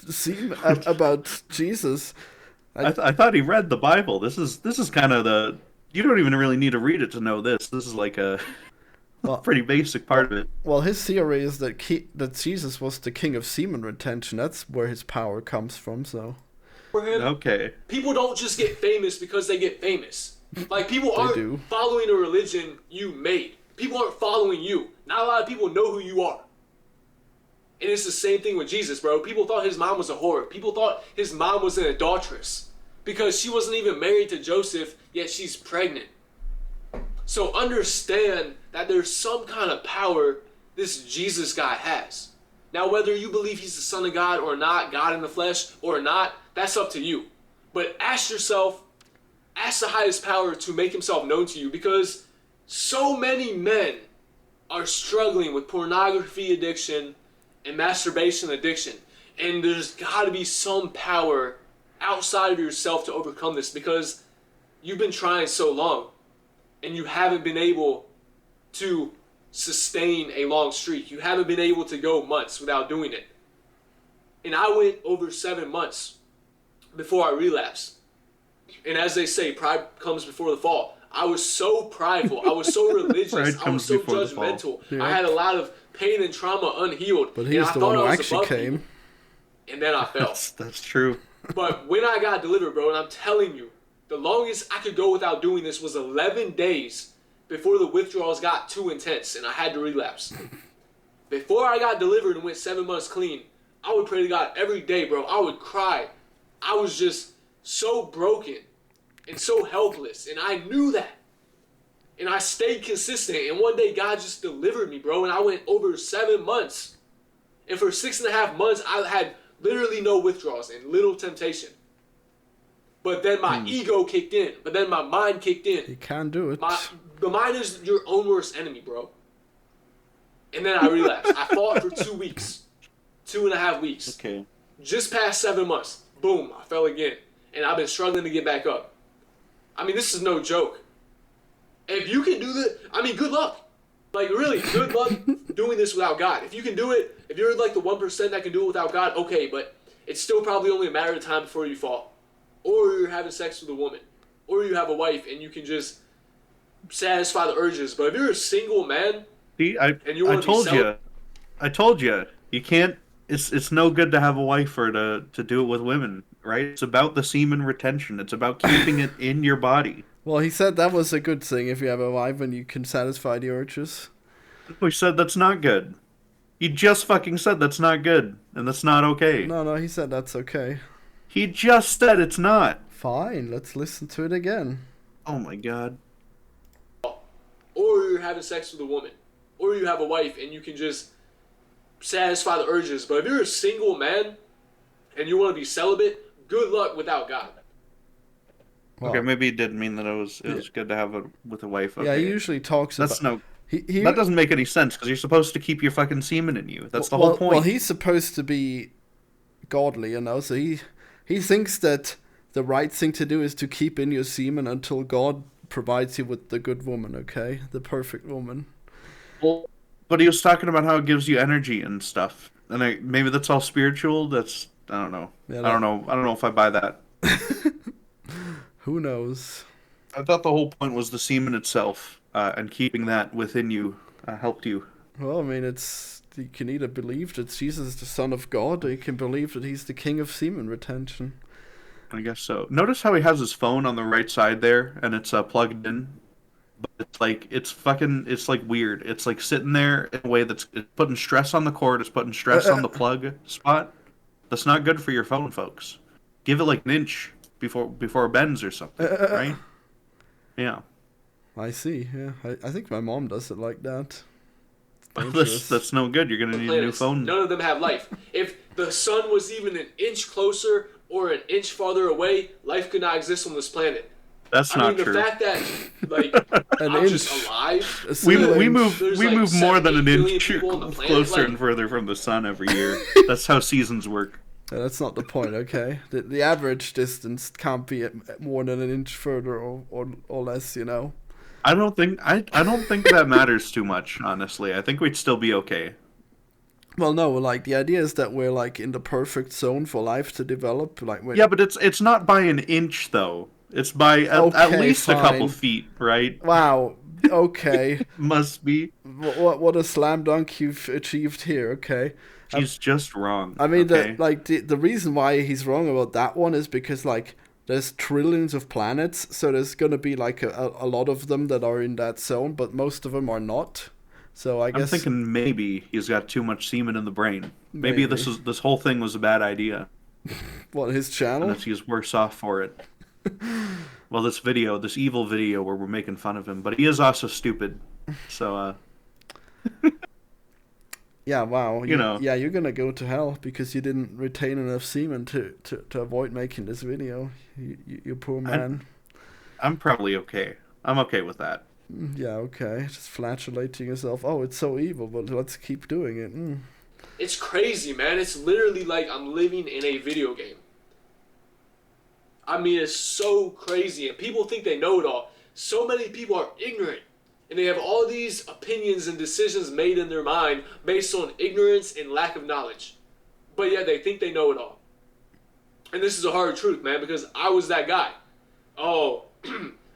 Jesus? I thought he read the Bible. This is kind of you don't even really need to read it to know this. This is like a pretty basic part of it. Well, his theory is that Jesus was the king of semen retention. That's where his power comes from. So for him, okay. People don't just get famous because they get famous. Like, people aren't following a religion you made. People aren't following you. Not a lot of people know who you are. And it's the same thing with Jesus, bro. People thought his mom was a whore. People thought his mom was an adulteress because she wasn't even married to Joseph, yet she's pregnant. So understand that there's some kind of power this Jesus guy has. Now, whether you believe he's the Son of God or not, God in the flesh or not, that's up to you. But ask yourself, ask the highest power to make himself known to you, because so many men are struggling with pornography addiction and masturbation addiction. And there's got to be some power outside of yourself to overcome this, because you've been trying so long and you haven't been able to sustain a long streak. You haven't been able to go months without doing it. And I went over 7 months before I relapsed. And as they say, pride comes before the fall. I was so prideful. I was so religious. I was so judgmental. Yeah. I had a lot of pain and trauma unhealed. But he's the one who actually came. People. And then I fell. That's true. But when I got delivered, bro, and I'm telling you, the longest I could go without doing this was 11 days before the withdrawals got too intense and I had to relapse. Before I got delivered and went 7 months clean, I would pray to God every day, bro. I would cry. I was just so broken and so helpless, and I knew that. And I stayed consistent, and one day God just delivered me, bro, and I went over 7 months. And for 6.5 months, I had literally no withdrawals and little temptation. But then my ego kicked in. But then my mind kicked in. You can't do it. The mind is your own worst enemy, bro. And then I relapsed. I fought for 2 weeks. 2.5 weeks. Okay. Just past 7 months. Boom, I fell again. And I've been struggling to get back up. I mean, this is no joke. If you can do that, I mean, good luck. Like, really, good luck doing this without God. If you can do it, if you're like the 1% that can do it without God, okay, but it's still probably only a matter of time before you fall. Or you're having sex with a woman. Or you have a wife and you can just satisfy the urges. But if you're a single man, See, I told you, you can't. It's no good to have a wife or to do it with women, right? It's about the semen retention. It's about keeping it in your body. Well, he said that was a good thing if you have a wife and you can satisfy the urges. We said that's not good. He just fucking said that's not good, and that's not okay. No, he said that's okay. He just said it's not. Fine, let's listen to it again. Oh my god. or you're having sex with a woman, or you have a wife and you can just satisfy the urges. But if you're a single man and you want to be celibate, good luck without God. Well, okay, maybe he didn't mean that it was good to have it with a wife. Okay. Yeah, he usually talks about... That doesn't make any sense, because you're supposed to keep your fucking semen in you. That's the whole point. Well, he's supposed to be godly, so he thinks that the right thing to do is to keep in your semen until God provides you with the good woman, okay? The perfect woman. Well, but he was talking about how it gives you energy and stuff. And maybe that's all spiritual. I don't know. Yeah, I don't know if I buy that. Who knows? I thought the whole point was the semen itself, and keeping that within you helped you. Well, I mean, you can either believe that Jesus is the Son of God, or you can believe that he's the king of semen retention. I guess so. Notice how he has his phone on the right side there, and it's plugged in. But it's like weird. It's like sitting there in a way it's putting stress on the cord. It's putting stress on the plug spot. That's not good for your phone, folks. Give it like an inch before it bends or something, right? Yeah. I see. Yeah, I think my mom does it like that. That's no good. You're gonna need a new phone. None of them have life. If the sun was even an inch closer or an inch farther away, life could not exist on this planet. That's not true. The fact that I'm just alive. We move more than an inch closer and further from the sun every year. That's how seasons work. Yeah, that's not the point, okay? The average distance can't be more than an inch further or less, I don't think that matters too much, honestly. I think we'd still be okay. Well, no, the idea is that we're in the perfect zone for life to develop. Yeah, but it's not by an inch though. It's by at least fine. A couple feet, right? Wow. Okay. Must be. What a slam dunk you've achieved here. Okay. He's just wrong. I mean, okay? the reason why he's wrong about that one is because there's trillions of planets, so there's gonna be a lot of them that are in that zone, but most of them are not. So I guess I'm thinking maybe he's got too much semen in the brain. Maybe this whole thing was a bad idea. What, his channel? And he's worse off for it. Well, this evil video where we're making fun of him, but he is also stupid. So yeah, wow. Yeah, you're gonna go to hell because you didn't retain enough semen to avoid making this video. You poor man. I'm probably okay. I'm okay with that. Yeah, okay. Just flatulating yourself. Oh, it's so evil, but let's keep doing it. It's crazy, man. It's literally like I'm living in a video game. I mean, it's so crazy, and people think they know it all. So many people are ignorant, and they have all these opinions and decisions made in their mind based on ignorance and lack of knowledge. But yet they think they know it all. And this is a hard truth, man, because I was that guy. Oh,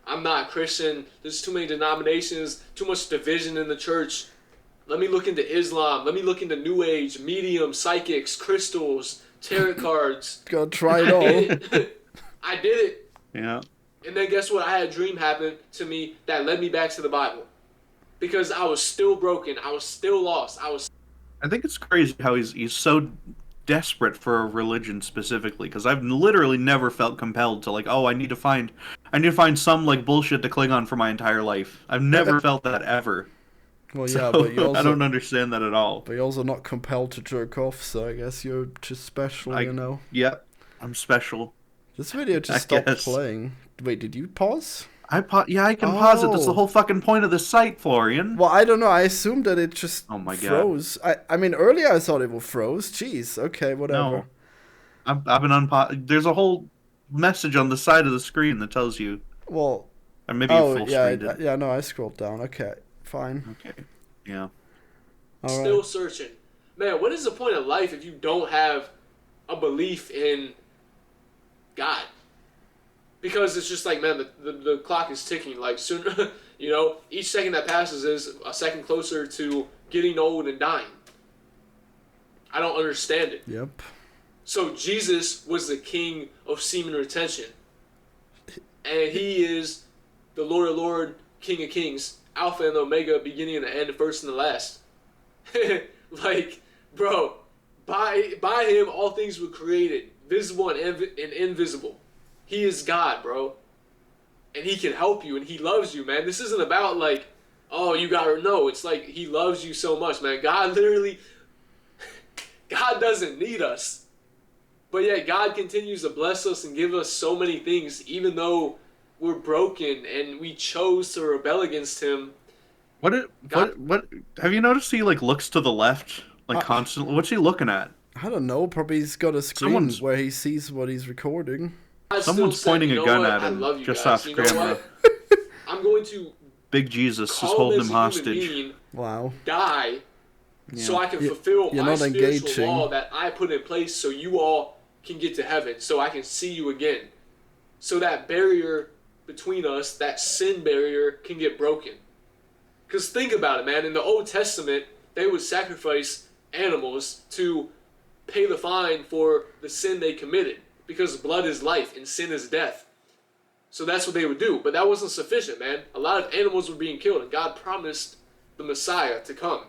I'm not Christian. There's too many denominations, too much division in the church. Let me look into Islam. Let me look into New Age, medium, psychics, crystals, tarot cards. Gotta try it all. I did it. Yeah. And then guess what? I had a dream happen to me that led me back to the Bible. Because I was still broken. I was still lost. I think it's crazy how he's so desperate for a religion specifically, because I've literally never felt compelled to I need to find some bullshit to cling on for my entire life. I've never felt that ever. Well, yeah, but you also, I don't understand that at all. But you're also not compelled to jerk off, so I guess you're just special, Yeah, I'm special. This video just stopped playing. Wait, did you pause? I can pause it. That's the whole fucking point of the site, Florian. Well, I don't know. I assumed that it just froze. God. I mean, earlier I thought it would froze. Jeez. Okay, whatever. No. I've been there's a whole message on the side of the screen that tells you. Well. Or maybe you full screened it. Yeah, no, I scrolled down. Okay, fine. Okay. Yeah. Still searching. Man, what is the point of life if you don't have a belief in God? Because it's just like, man, the clock is ticking. Like, sooner, each second that passes is a second closer to getting old and dying. I don't understand it. Yep. So Jesus was the king of semen retention. And he is the Lord of Lords, King of Kings, Alpha and Omega, beginning and the end, the first and the last. Like, bro, by him all things were created, visible and invisible. He is God, bro. And he can help you, and he loves you, man. This isn't about, like, oh, you gotta know. It's like, he loves you so much, man. God doesn't need us. But yet, God continues to bless us and give us so many things, even though we're broken and we chose to rebel against him. What have you noticed he, like, looks to the left, like, constantly? What's he looking at? I don't know. Probably he's got a screen where he sees what he's recording. Someone's pointing a gun at him just off camera. I'm going to Big Jesus is holding him hostage. Wow. Die so I can fulfill my spiritual engaging. law that I put in place so you all can get to heaven, so I can see you again. So that barrier between us, that sin barrier, can get broken. Because think about it, man. In the Old Testament, they would sacrifice animals to pay the fine for the sin they committed. Because blood is life and sin is death. So that's what they would do. But that wasn't sufficient, man. A lot of animals were being killed, and God promised the Messiah to come.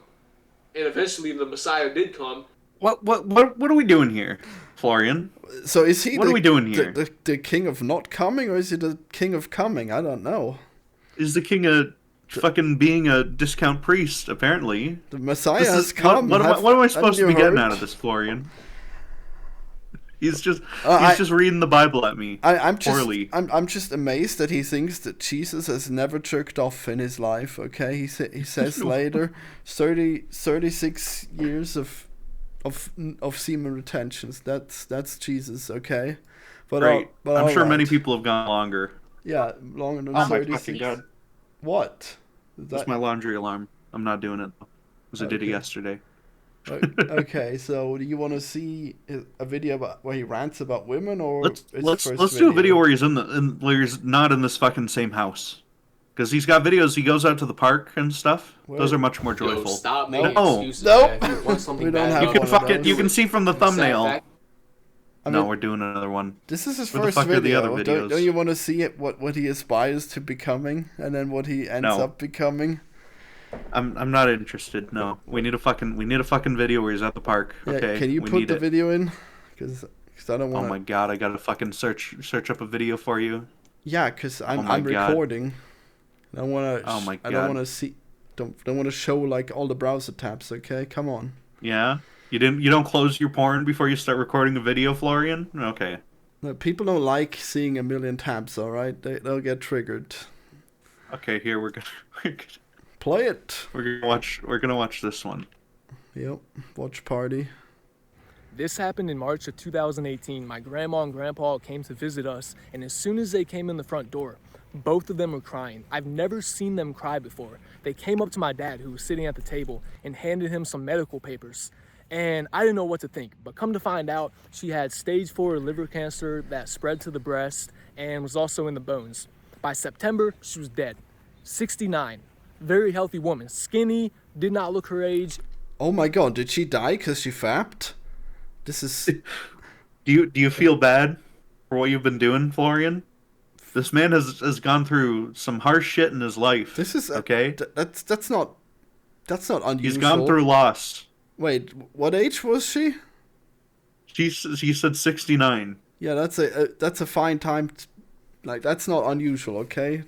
And eventually the Messiah did come. What are we doing here, Florian? So is he what are we doing here? The king of not coming, or is he the king of coming? I don't know. Is the king of fucking being a discount priest, apparently? The Messiah has come. What am I supposed to be getting out of this, Florian? He's just reading the Bible at me. I'm just amazed that he thinks that Jesus has never jerked off in his life. Okay, he says later, 36 years of semen retentions. That's Jesus. Okay, but right. I'm sure many people have gone longer. Yeah, longer than 36. My fucking God! What? That's my laundry alarm. I'm not doing it because I did it yesterday. Okay, so do you want to see a video where he rants about women, or let's do a video where where he's not in this fucking same house, because he's got videos. He goes out to the park and stuff. Those are much more joyful. Stop making excuses. Nope. We don't have You can see from the thumbnail. I mean, no, we're doing another one. This is his Where first the fuck video. Are the other videos? Don't you want to see it? What he aspires to becoming, and then what he ends up becoming? I'm not interested. No, we need a fucking video where he's at the park. Okay, yeah, can you put the video in? Because I don't want. Oh my God, I gotta fucking search up a video for you. Yeah, because I'm recording. I don't want to. Oh my God. I don't want to see. Don't want to show like all the browser tabs. Okay, come on. Yeah, you don't close your porn before you start recording a video, Florian. Okay. No, people don't like seeing a million tabs. All right, they'll get triggered. Okay, here we're gonna. Play it. We're gonna watch this one. Yep, watch party. This happened in March of 2018. My grandma and grandpa came to visit us, and as soon as they came in the front door, both of them were crying. I've never seen them cry before. They came up to my dad, who was sitting at the table, and handed him some medical papers. And I didn't know what to think, but come to find out, she had stage 4 liver cancer that spread to the breast and was also in the bones. By September, she was dead. 69. Very healthy woman, skinny, did not look her age. Oh my God, did she die because she fapped? This is. Do you feel bad for what you've been doing, Florian? This man has gone through some harsh shit in his life. This is okay. That's not unusual. He's gone through loss. Wait, what age was she? She said 69. Yeah, that's a fine time. That's not unusual, okay?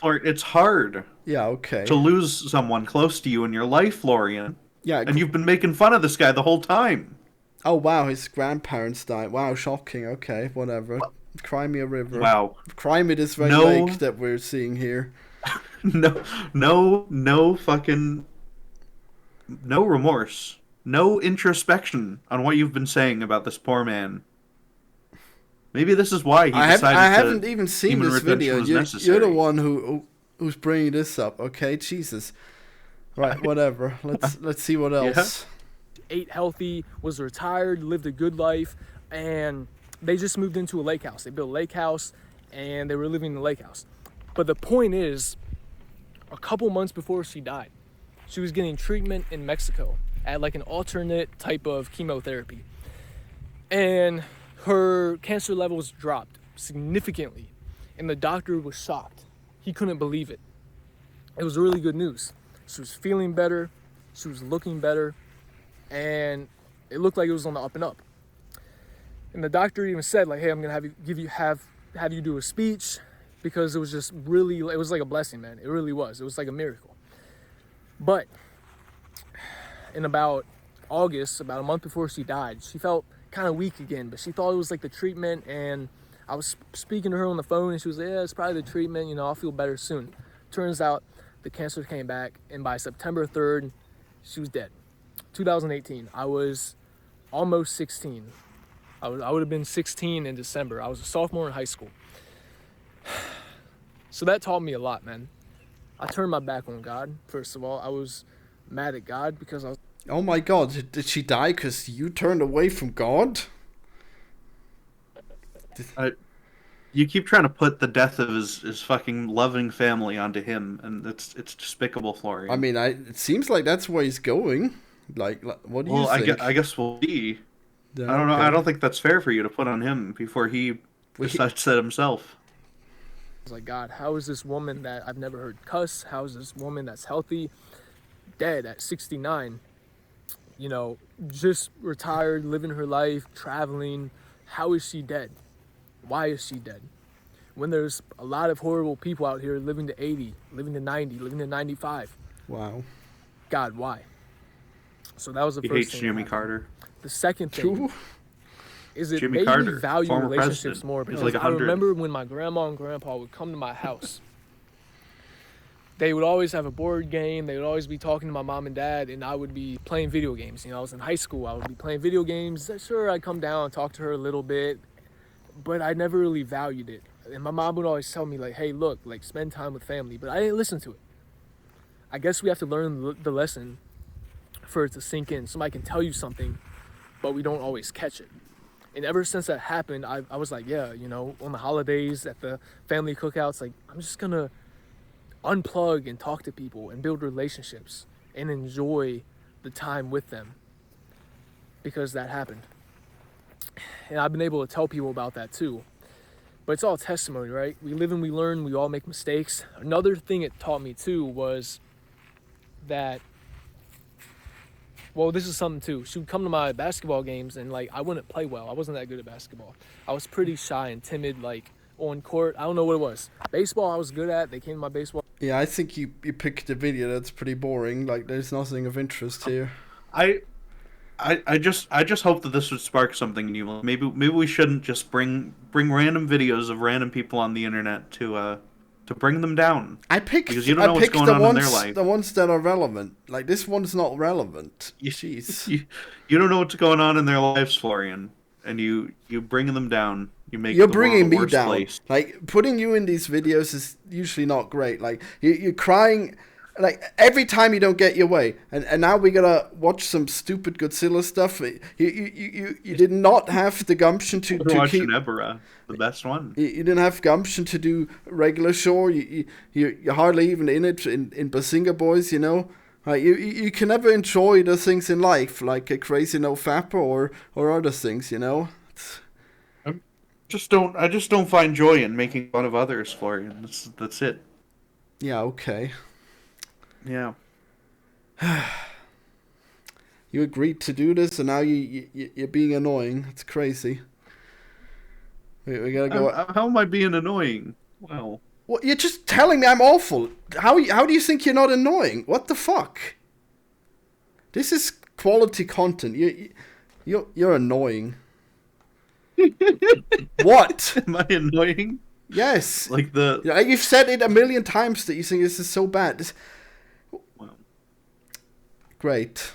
Or it's hard. Yeah, okay. To lose someone close to you in your life, Florian. Yeah. And you've been making fun of this guy the whole time. Oh, wow, his grandparents died. Wow, shocking. Okay, whatever. Cry me a river. Wow. Cry me this very lake that we're seeing here. No fucking... No remorse. No introspection on what you've been saying about this poor man. Maybe this is why he decided I haven't even seen this video. Necessary. You're the one who's bringing this up. Okay, Jesus. Right, whatever. Let's see what else. Yeah. Ate healthy, was retired, lived a good life, and they just moved into a lake house. They built a lake house, and they were living in the lake house. But the point is, a couple months before she died, she was getting treatment in Mexico at like an alternate type of chemotherapy. And her cancer levels dropped significantly, and the doctor was shocked. He couldn't believe it. It was really good news. She was feeling better, she was looking better, and it looked like it was on the up and up. And the doctor even said, like, hey, I'm gonna have you do a speech, because it was just really, it was like a blessing, man. It really was. It was like a miracle. But in about August, about a month before she died, she felt kind of weak again, but she thought it was like the treatment. And I was speaking to her on the phone, and she was like, yeah, it's probably the treatment, you know, I'll feel better soon. Turns out the cancer came back, and by September 3rd, she was dead. 2018, I was almost 16. I would have been 16 in December. I was a sophomore in high school. So that taught me a lot, man. I turned my back on God, first of all. I was mad at God because I was... Oh my God, did she die because you turned away from God? You keep trying to put the death of his fucking loving family onto him, and it's despicable, Florian. I mean, it seems like that's where he's going. Like what do you think? I guess we'll see. Yeah, I don't know. I don't think that's fair for you to put on him before he decides that himself. I was like, God, how is this woman that I've never heard cuss? How is this woman that's healthy, dead at 69? You know, just retired, living her life, traveling. How is she dead? Why is she dead? When there's a lot of horrible people out here living to 80, living to 90, living to 95. Wow. God, why? So that was the He first hates thing. Jimmy Carter. The second thing is it Jimmy made Carter, me value former relationships president. more, He's because like I 100. remember when my grandma and grandpa would come to my house. They would always have a board game. They would always be talking to my mom and dad, and I would be playing video games. You know, I was in high school. I would be playing video games. Sure, I'd come down and talk to her a little bit, but I never really valued it. And my mom would always tell me, like, hey, look, like, spend time with family. But I didn't listen to it. I guess we have to learn the lesson for it to sink in. Somebody can tell you something, but we don't always catch it. And ever since that happened, I was like, yeah, you know, on the holidays, at the family cookouts, like, I'm just going to unplug and talk to people and build relationships and enjoy the time with them, because that happened. And I've been able to tell people about that too. But it's all testimony, right? We live and we learn. We all make mistakes. Another thing it taught me too was that, well, this is something too. She would come to my basketball games, and like, I wouldn't play well. I wasn't that good at basketball. I was pretty shy and timid, like, on court. I don't know what it was. Baseball I was good at. They came to my baseball. Yeah, I think you picked a video that's pretty boring. Like, there's nothing of interest here. I just hope that this would spark something in you. Maybe we shouldn't just bring random videos of random people on the internet to bring them down. Because you don't know what's going on in their life. The ones that are relevant. Like, this one's not relevant. Jeez. You don't know what's going on in their lives, Florian, and you bring them down. You're bringing me down. Place. Like, putting you in these videos is usually not great. Like, you're crying, like, every time you don't get your way. And now we gotta watch some stupid Godzilla stuff. You did not have the gumption to keep... Nebura, the best one. You didn't have gumption to do regular shore. You're hardly even in it in Bazinga Boys, you know. You can never enjoy the things in life, like a crazy no fapper or other things, you know. I just don't find joy in making fun of others, Florian. That's it. Yeah, okay. Yeah. You agreed to do this, and now you're being annoying. It's crazy. We gotta go. How am I being annoying? Wow. Well, you're just telling me I'm awful. How do you think you're not annoying? What the fuck? This is quality content. You're annoying. What? Am I annoying? Yes. Like you've said it a million times that you think this is so bad. Well, great.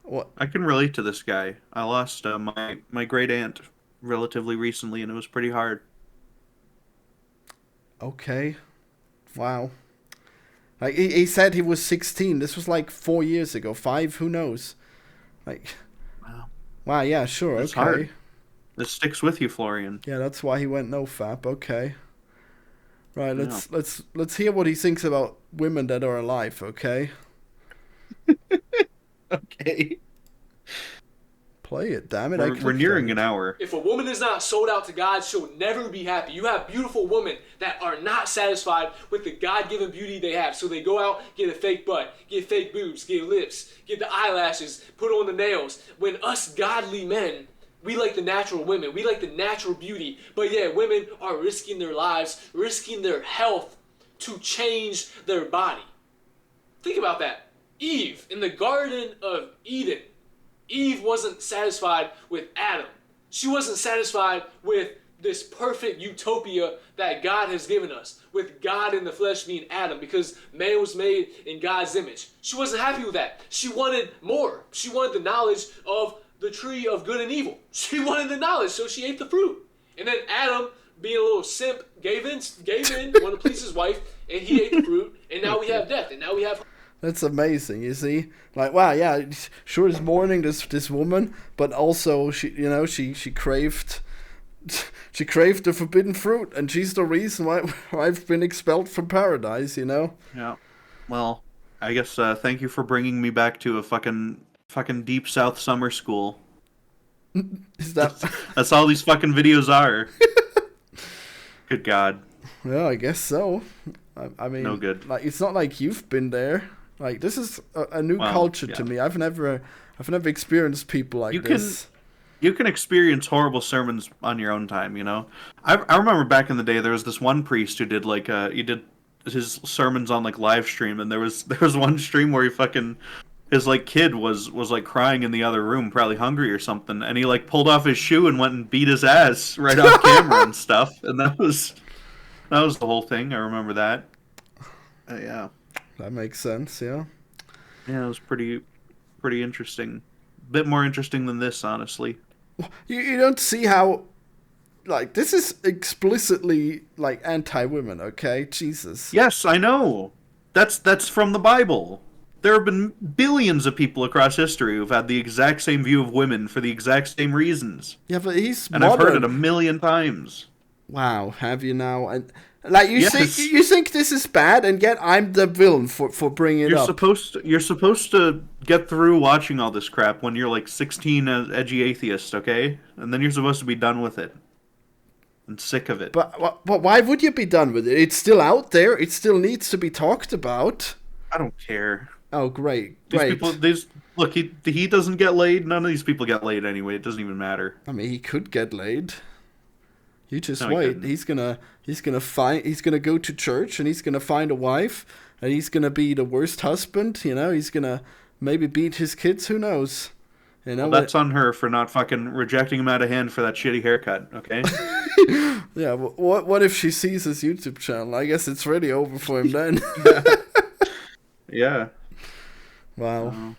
What? I can relate to this guy. I lost my great aunt relatively recently, and it was pretty hard. Okay. Wow. Like he said he was 16. This was like 4 years ago. 5, who knows? Like, wow, yeah, sure, It's okay. hard. This sticks with you, Florian. Yeah, that's why he went nofap. Okay. Right, let's hear what he thinks about women that are alive, okay? Okay. Play it, damn it. We're nearing an hour. If a woman is not sold out to God, she'll never be happy. You have beautiful women that are not satisfied with the God-given beauty they have. So they go out, get a fake butt, get fake boobs, get lips, get the eyelashes, put on the nails. When us godly men, we like the natural women. We like the natural beauty. But yeah, women are risking their lives, risking their health to change their body. Think about that. Eve, in the Garden of Eden, Eve wasn't satisfied with Adam. She wasn't satisfied with this perfect utopia that God has given us, with God in the flesh being Adam, because man was made in God's image. She wasn't happy with that. She wanted more. She wanted the knowledge of the tree of good and evil. She wanted the knowledge, so she ate the fruit. And then Adam, being a little simp, gave in, wanted to please his wife, and he ate the fruit, and now we have death, and now we have... That's amazing, you see? Like, wow, yeah, sure is mourning this woman, but also she craved the forbidden fruit, and she's the reason why I've been expelled from paradise, you know? Yeah. Well, I guess thank you for bringing me back to a fucking deep south summer school. Is that... That's all these fucking videos are. Good God. Yeah, I guess so. I mean, no good. Like, it's not like you've been there. Like, this is a new culture to me. I've never experienced people like this. You can experience horrible sermons on your own time, you know? I remember back in the day, there was this one priest who did, like, he did his sermons on, like, live stream, and there was one stream where his, like, kid was like, crying in the other room, probably hungry or something, and he, like, pulled off his shoe and went and beat his ass right off camera and stuff, and that was the whole thing. I remember that. Yeah. That makes sense, yeah. Yeah, it was pretty interesting. Bit more interesting than this, honestly. You don't see how, like, this is explicitly, like, anti-women, okay? Jesus. Yes, I know. That's from the Bible. There have been billions of people across history who've had the exact same view of women for the exact same reasons. Yeah, but he's and I've heard it a million times. Wow, have you now? And like you think this is bad, and yet I'm the villain for bringing it up. You're supposed to get through watching all this crap when you're like 16 as edgy atheist, okay? And then you're supposed to be done with it. And sick of it. But why would you be done with it? It's still out there. It still needs to be talked about. I don't care. Oh, great. Look, he doesn't get laid. None of these people get laid anyway. It doesn't even matter. I mean, he could get laid. You just wait. He's gonna go to church, and he's gonna find a wife, and he's gonna be the worst husband. You know, he's gonna maybe beat his kids. Who knows? You know, well, that's on her for not fucking rejecting him out of hand for that shitty haircut. Okay. Yeah. What if she sees his YouTube channel? I guess it's really over for him then. Yeah. Wow.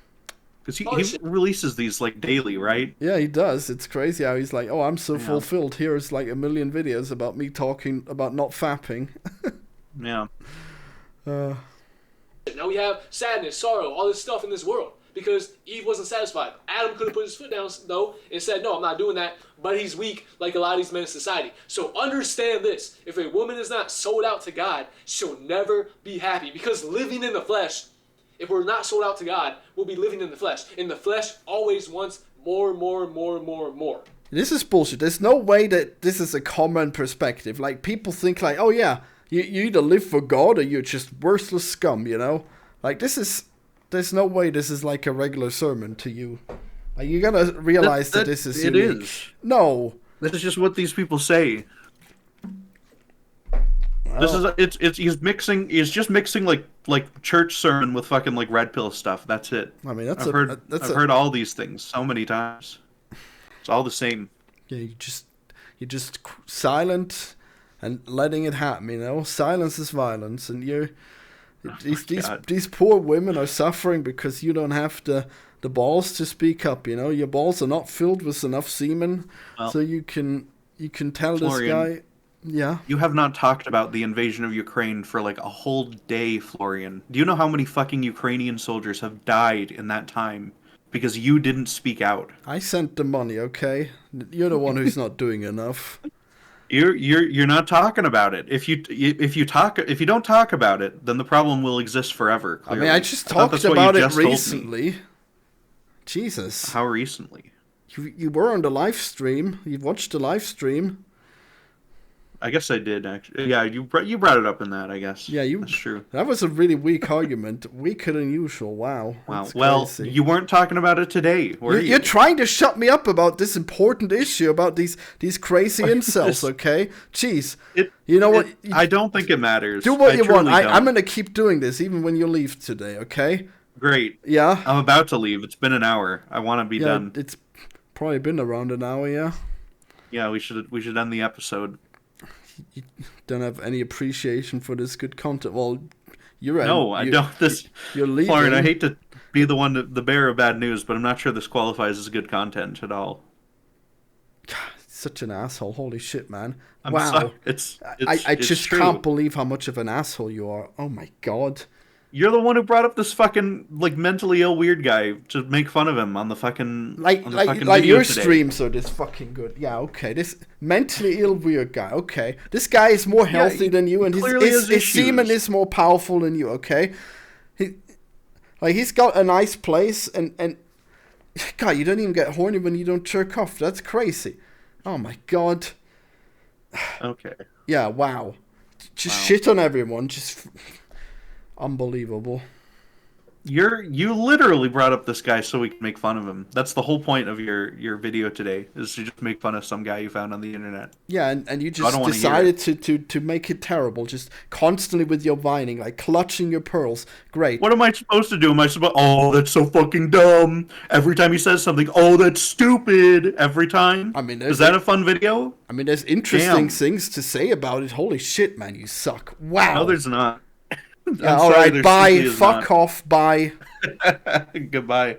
Because he releases these like daily, right? Yeah, he does. It's crazy how he's like, oh, I'm so fulfilled. Here's like 1 million videos about me talking about not fapping. Yeah. Now we have sadness, sorrow, all this stuff in this world. Because Eve wasn't satisfied. Adam could have put his foot down, though, and said, no, I'm not doing that. But he's weak, like a lot of these men in society. So understand this. If a woman is not sold out to God, she'll never be happy. Because living in the flesh, if we're not sold out to God, we'll be living in the flesh. And the flesh always wants more. This is bullshit. There's no way that this is a common perspective. Like, people think like, oh yeah, you either live for God or you're just worthless scum, you know? Like, there's no way this is like a regular sermon to you. Like, you gotta realize that this is unique. It is. No. This is just what these people say. Well, he's just mixing like church sermon with fucking like red pill stuff. That's it. I mean, I've heard all these things so many times. It's all the same. Yeah, you just You're just silent and letting it happen, you know? Silence is violence, and these poor women are suffering because you don't have the balls to speak up, you know? Your balls are not filled with enough semen, so you can tell Florian, this guy, yeah. You have not talked about the invasion of Ukraine for like a whole day, Florian. Do you know how many fucking Ukrainian soldiers have died in that time because you didn't speak out? I sent the money, okay? You're the one who's not doing enough. You're not talking about it. If you don't talk about it, then the problem will exist forever. Clearly. I mean, I just talked about it recently. Jesus. How recently? You were on the live stream. You watched the live stream. I guess I did, actually. Yeah, you brought it up in that, I guess. Yeah, that's true. That was a really weak argument. Weaker than usual. Wow. Well, you weren't talking about it today, were you? You're trying to shut me up about this important issue, about these crazy incels, okay? Jeez. You know what? I don't think it matters. Do what you want. I'm going to keep doing this, even when you leave today, okay? Great. Yeah? I'm about to leave. It's been an hour. I want to be done. It's probably been around an hour, yeah? Yeah, we should end the episode. You don't have any appreciation for this good content. Well, you're I don't. You're leaving. Florian, I hate to be the bearer of bad news, but I'm not sure this qualifies as good content at all. Such an asshole! Holy shit, man! I'm wow, sorry. I just can't believe how much of an asshole you are. Oh my god. You're the one who brought up this fucking like mentally ill weird guy to make fun of him on the fucking like your today. Streams are this fucking good. Yeah, okay. This mentally ill weird guy. Okay, this guy is more healthy than you, and his semen is more powerful than you. Okay, he's got a nice place, and God, you don't even get horny when you don't jerk off. That's crazy. Oh my god. Okay. Yeah. Wow. Just shit on everyone. Just. Unbelievable. You literally brought up this guy so we can make fun of him. That's the whole point of your video today, is to just make fun of some guy you found on the internet. Yeah, and you just decided to make it terrible, just constantly with your whining, like clutching your pearls. Great. What am I supposed to do? Am I supposed? Oh, that's so fucking dumb. Every time he says something, oh, that's stupid. Every time. I mean, is that a fun video? I mean, there's interesting things to say about it. Holy shit, man, you suck. Wow. No, there's not. All right, bye. Fuck off. Bye. Goodbye.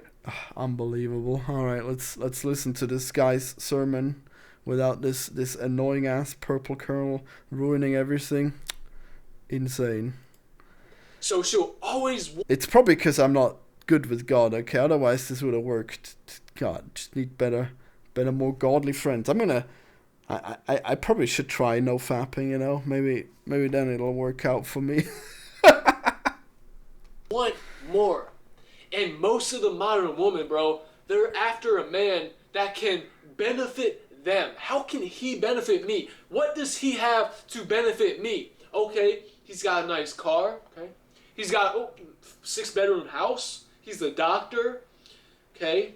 Unbelievable. All right, let's listen to this guy's sermon without this annoying ass purple kernel ruining everything. Insane. So she'll always. It's probably because I'm not good with God. Okay, otherwise this would have worked. God, just need better, more godly friends. I probably should try no fapping. You know, maybe then it'll work out for me. Want more. And most of the modern women, bro, they're after a man that can benefit them. How can he benefit me? What does he have to benefit me? Okay, he's got a nice car. Okay, he's got a 6-bedroom house. He's the doctor. Okay,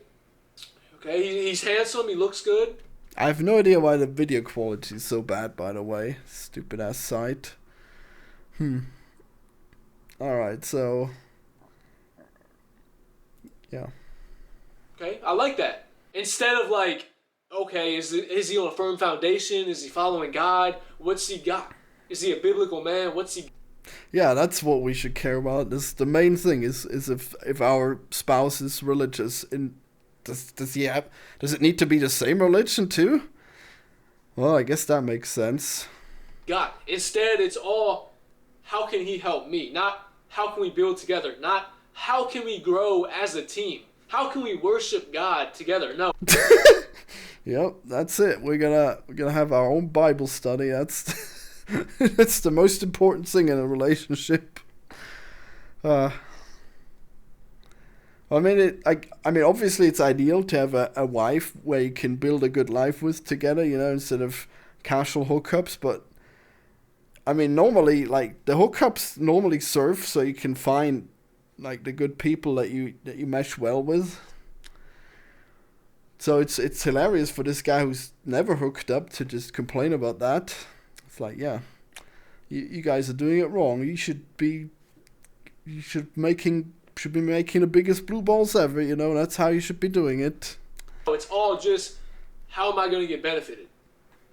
he's handsome. He looks good. I have no idea why the video quality is so bad, by the way. Stupid ass site. Alright, so. Yeah. Okay, I like that. Instead of like, okay, is he on a firm foundation? Is he following God? What's he got? Is he a biblical man? What's he? Yeah, that's what we should care about. The main thing is if our spouse is religious. Does it need to be the same religion too? Well, I guess that makes sense. God. Instead, it's all, how can he help me? Not how can we build together? Not how can we grow as a team? How can we worship God together? No. Yep, that's it. We're gonna have our own Bible study. That's that's the most important thing in a relationship. I mean, obviously it's ideal to have a wife where you can build a good life with together, you know, instead of casual hookups. But I mean, normally, like, the hookups normally serve so you can find like the good people that you mesh well with. So it's hilarious for this guy who's never hooked up to just complain about that. It's like, yeah, you guys are doing it wrong. You should be making the biggest blue balls ever. You know, that's how you should be doing it. It's all just, how am I going to get benefited?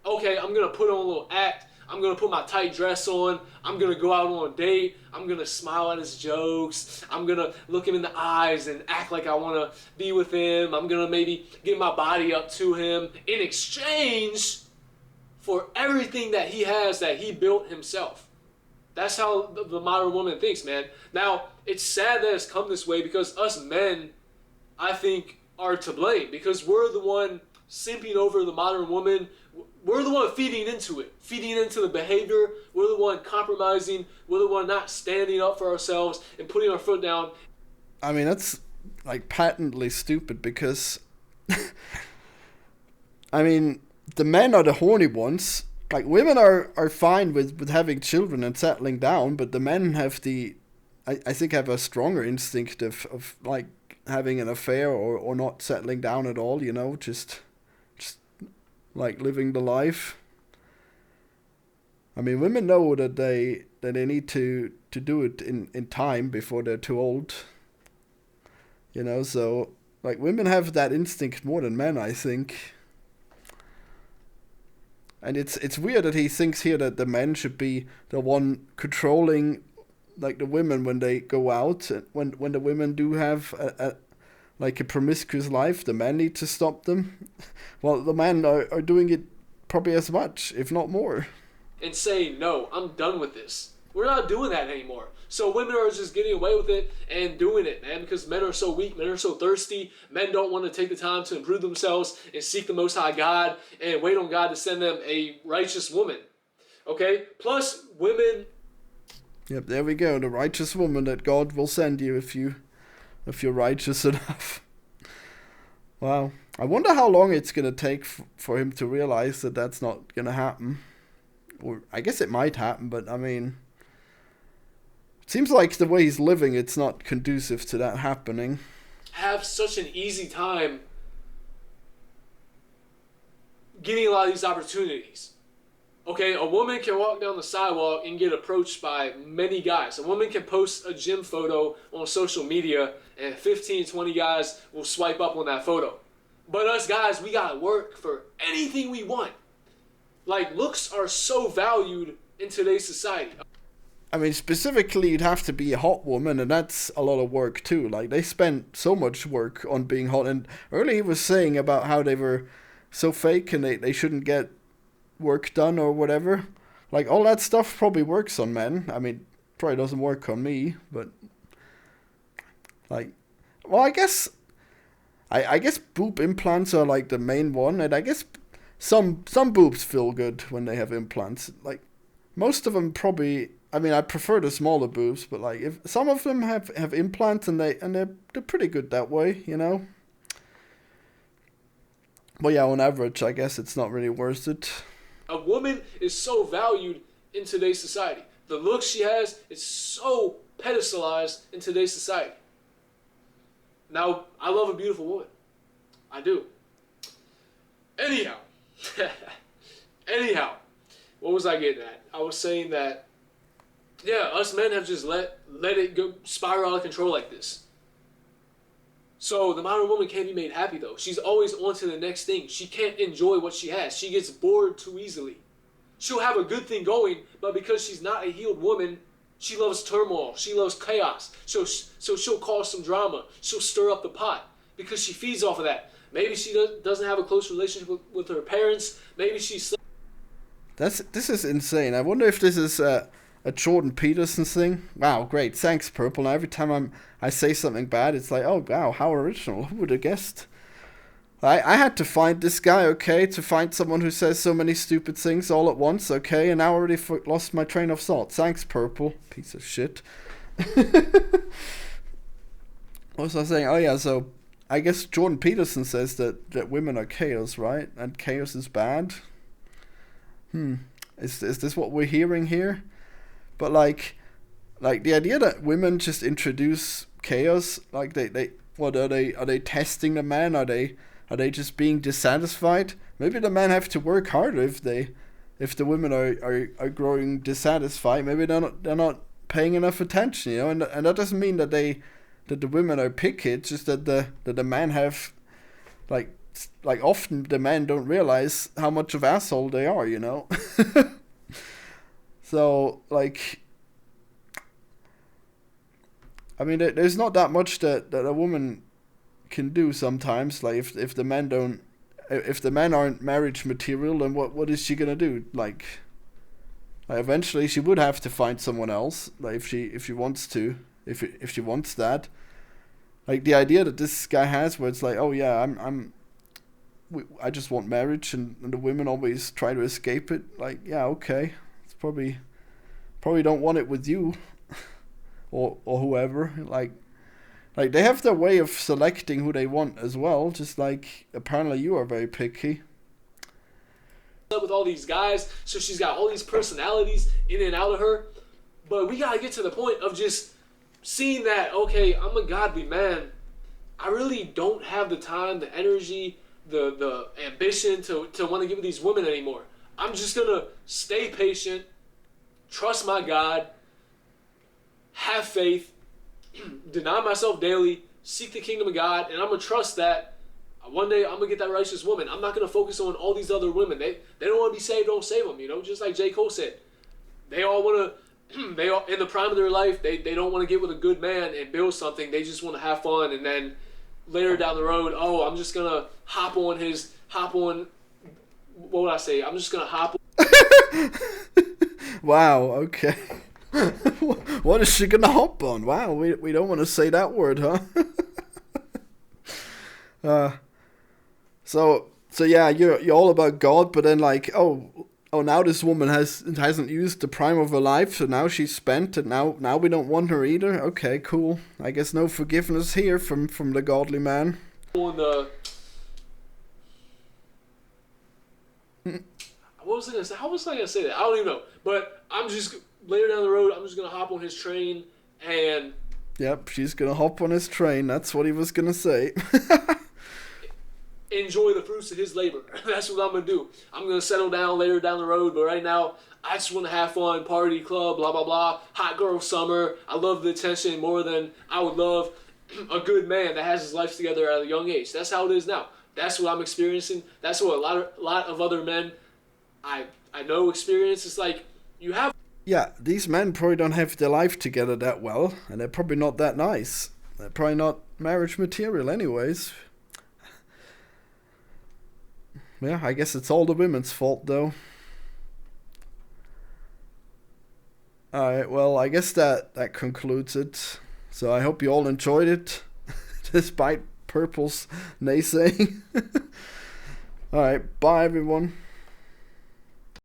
okay, I'm going to put on a little act. I'm going to put my tight dress on. I'm going to go out on a date. I'm going to smile at his jokes. I'm going to look him in the eyes and act like I want to be with him. I'm going to maybe get my body up to him in exchange for everything that he has that he built himself. That's how the modern woman thinks, man. Now, it's sad that it's come this way because us men, I think, are to blame because we're the one simping over the modern woman. We're the one feeding into it, feeding into the behavior. We're the one compromising. We're the one not standing up for ourselves and putting our foot down. I mean, that's like patently stupid because, I mean, the men are the horny ones. Like, women are fine with having children and settling down, but the men have I think have a stronger instinct of like having an affair or not settling down at all, you know, just like living the life. I mean, women know that they need to do it in time before they're too old. You know, so like women have that instinct more than men, I think. And it's weird that he thinks here that the men should be the one controlling, like, the women when they go out. When the women do have a promiscuous life, the men need to stop them. Well, the men are doing it probably as much, if not more. And saying, no, I'm done with this. We're not doing that anymore. So women are just getting away with it and doing it, man, because men are so weak, men are so thirsty. Men don't want to take the time to improve themselves and seek the Most High God and wait on God to send them a righteous woman. Okay? Plus, women... Yep, there we go. The righteous woman that God will send you if you're righteous enough. Wow. I wonder how long it's going to take for him to realize that that's not going to happen. Or I guess it might happen, but I mean... It seems like the way he's living, it's not conducive to that happening. Have such an easy time getting a lot of these opportunities. Okay, a woman can walk down the sidewalk and get approached by many guys. A woman can post a gym photo on social media and 15, 20 guys will swipe up on that photo. But us guys, we gotta work for anything we want. Like, looks are so valued in today's society. I mean, specifically, you'd have to be a hot woman, and that's a lot of work, too. Like, they spend so much work on being hot. And earlier he was saying about how they were so fake and they shouldn't get work done or whatever. Like, all that stuff probably works on men. I mean, probably doesn't work on me, but... Like, well, I guess boob implants are, like, the main one. And I guess some boobs feel good when they have implants. Like, most of them probably... I mean, I prefer the smaller boobs, but like if some of them have implants and they're pretty good that way, you know. Well, yeah, on average, I guess it's not really worth it. A woman is so valued in today's society. The look she has is so pedestalized in today's society. Now, I love a beautiful woman. I do. Anyhow, what was I getting at? I was saying that. Yeah, us men have just let it go spiral out of control like this. So the modern woman can't be made happy though. She's always on to the next thing. She can't enjoy what she has. She gets bored too easily. She'll have a good thing going, but because she's not a healed woman, she loves turmoil. She loves chaos. So she'll cause some drama. She'll stir up the pot because she feeds off of that. Maybe she doesn't have a close relationship with her parents. Maybe she's... This is insane. I wonder if this is... a Jordan Peterson thing. Wow, great. Thanks, Purple. Now every time I say something bad, it's like, oh, wow, how original. Who would have guessed? I had to find this guy, okay, to find someone who says so many stupid things all at once, okay, and now I already lost my train of thought. Thanks, Purple. Piece of shit. What was I saying? Oh, yeah, so I guess Jordan Peterson says that women are chaos, right? And chaos is bad. Is this what we're hearing here? But like the idea that women just introduce chaos, like what are they testing the man? Are they just being dissatisfied? Maybe the men have to work harder if the women are growing dissatisfied. Maybe they're not paying enough attention, you know. And that doesn't mean that the women are picky. It's just that the men have like like often the men don't realize how much of asshole they are, you know. So like, I mean, there's not that much that a woman can do sometimes. Like if the men don't, if the men aren't marriage material, then what is she gonna do? Like eventually she would have to find someone else. Like if she wants to, if she wants that. Like the idea that this guy has, where it's like, oh yeah, I just want marriage, and the women always try to escape it. Like, yeah, okay, it's probably don't want it with you, or whoever. Like they have their way of selecting who they want as well. Just like apparently you are very picky. With all these guys, so she's got all these personalities in and out of her. But we gotta get to the point of just seeing that, okay, I'm a godly man. I really don't have the time, the energy, the ambition to want to give these women anymore. I'm just gonna stay patient, trust my God, have faith, deny myself daily, seek the kingdom of God, and I'm gonna trust that one day I'm gonna get that righteous woman. I'm not gonna focus on all these other women. They don't want to be saved, don't save them. You know, just like J. Cole said, they all want to. They all, in the prime of their life, they don't want to get with a good man and build something. They just want to have fun, and then later down the road, oh, I'm just gonna hop on. What would I say? I'm just gonna hop on. Wow. Okay. What is she gonna hop on? Wow. We don't want to say that word, huh? So yeah, you're all about God, but then like, oh, now this woman hasn't used the prime of her life, so now she's spent, and now we don't want her either. Okay, cool. I guess no forgiveness here from the godly man. What was I gonna say? How was I gonna say that? I don't even know. But I'm just later down the road, I'm just gonna hop on his train and. Yep, she's gonna hop on his train. That's what he was gonna say. Enjoy the fruits of his labor. That's what I'm going to do. I'm going to settle down later down the road, but right now, I just want to have fun, party, club, blah, blah, blah. Hot girl summer. I love the attention more than I would love a good man that has his life together at a young age. That's how it is now. That's what I'm experiencing. That's what a lot of other men I know experience. It's like, you have... Yeah, these men probably don't have their life together that well, and they're probably not that nice. They're probably not marriage material anyways. Yeah, I guess it's all the women's fault, though. Alright, well, I guess that concludes it. So I hope you all enjoyed it, despite Purple's naysaying. Alright, bye everyone.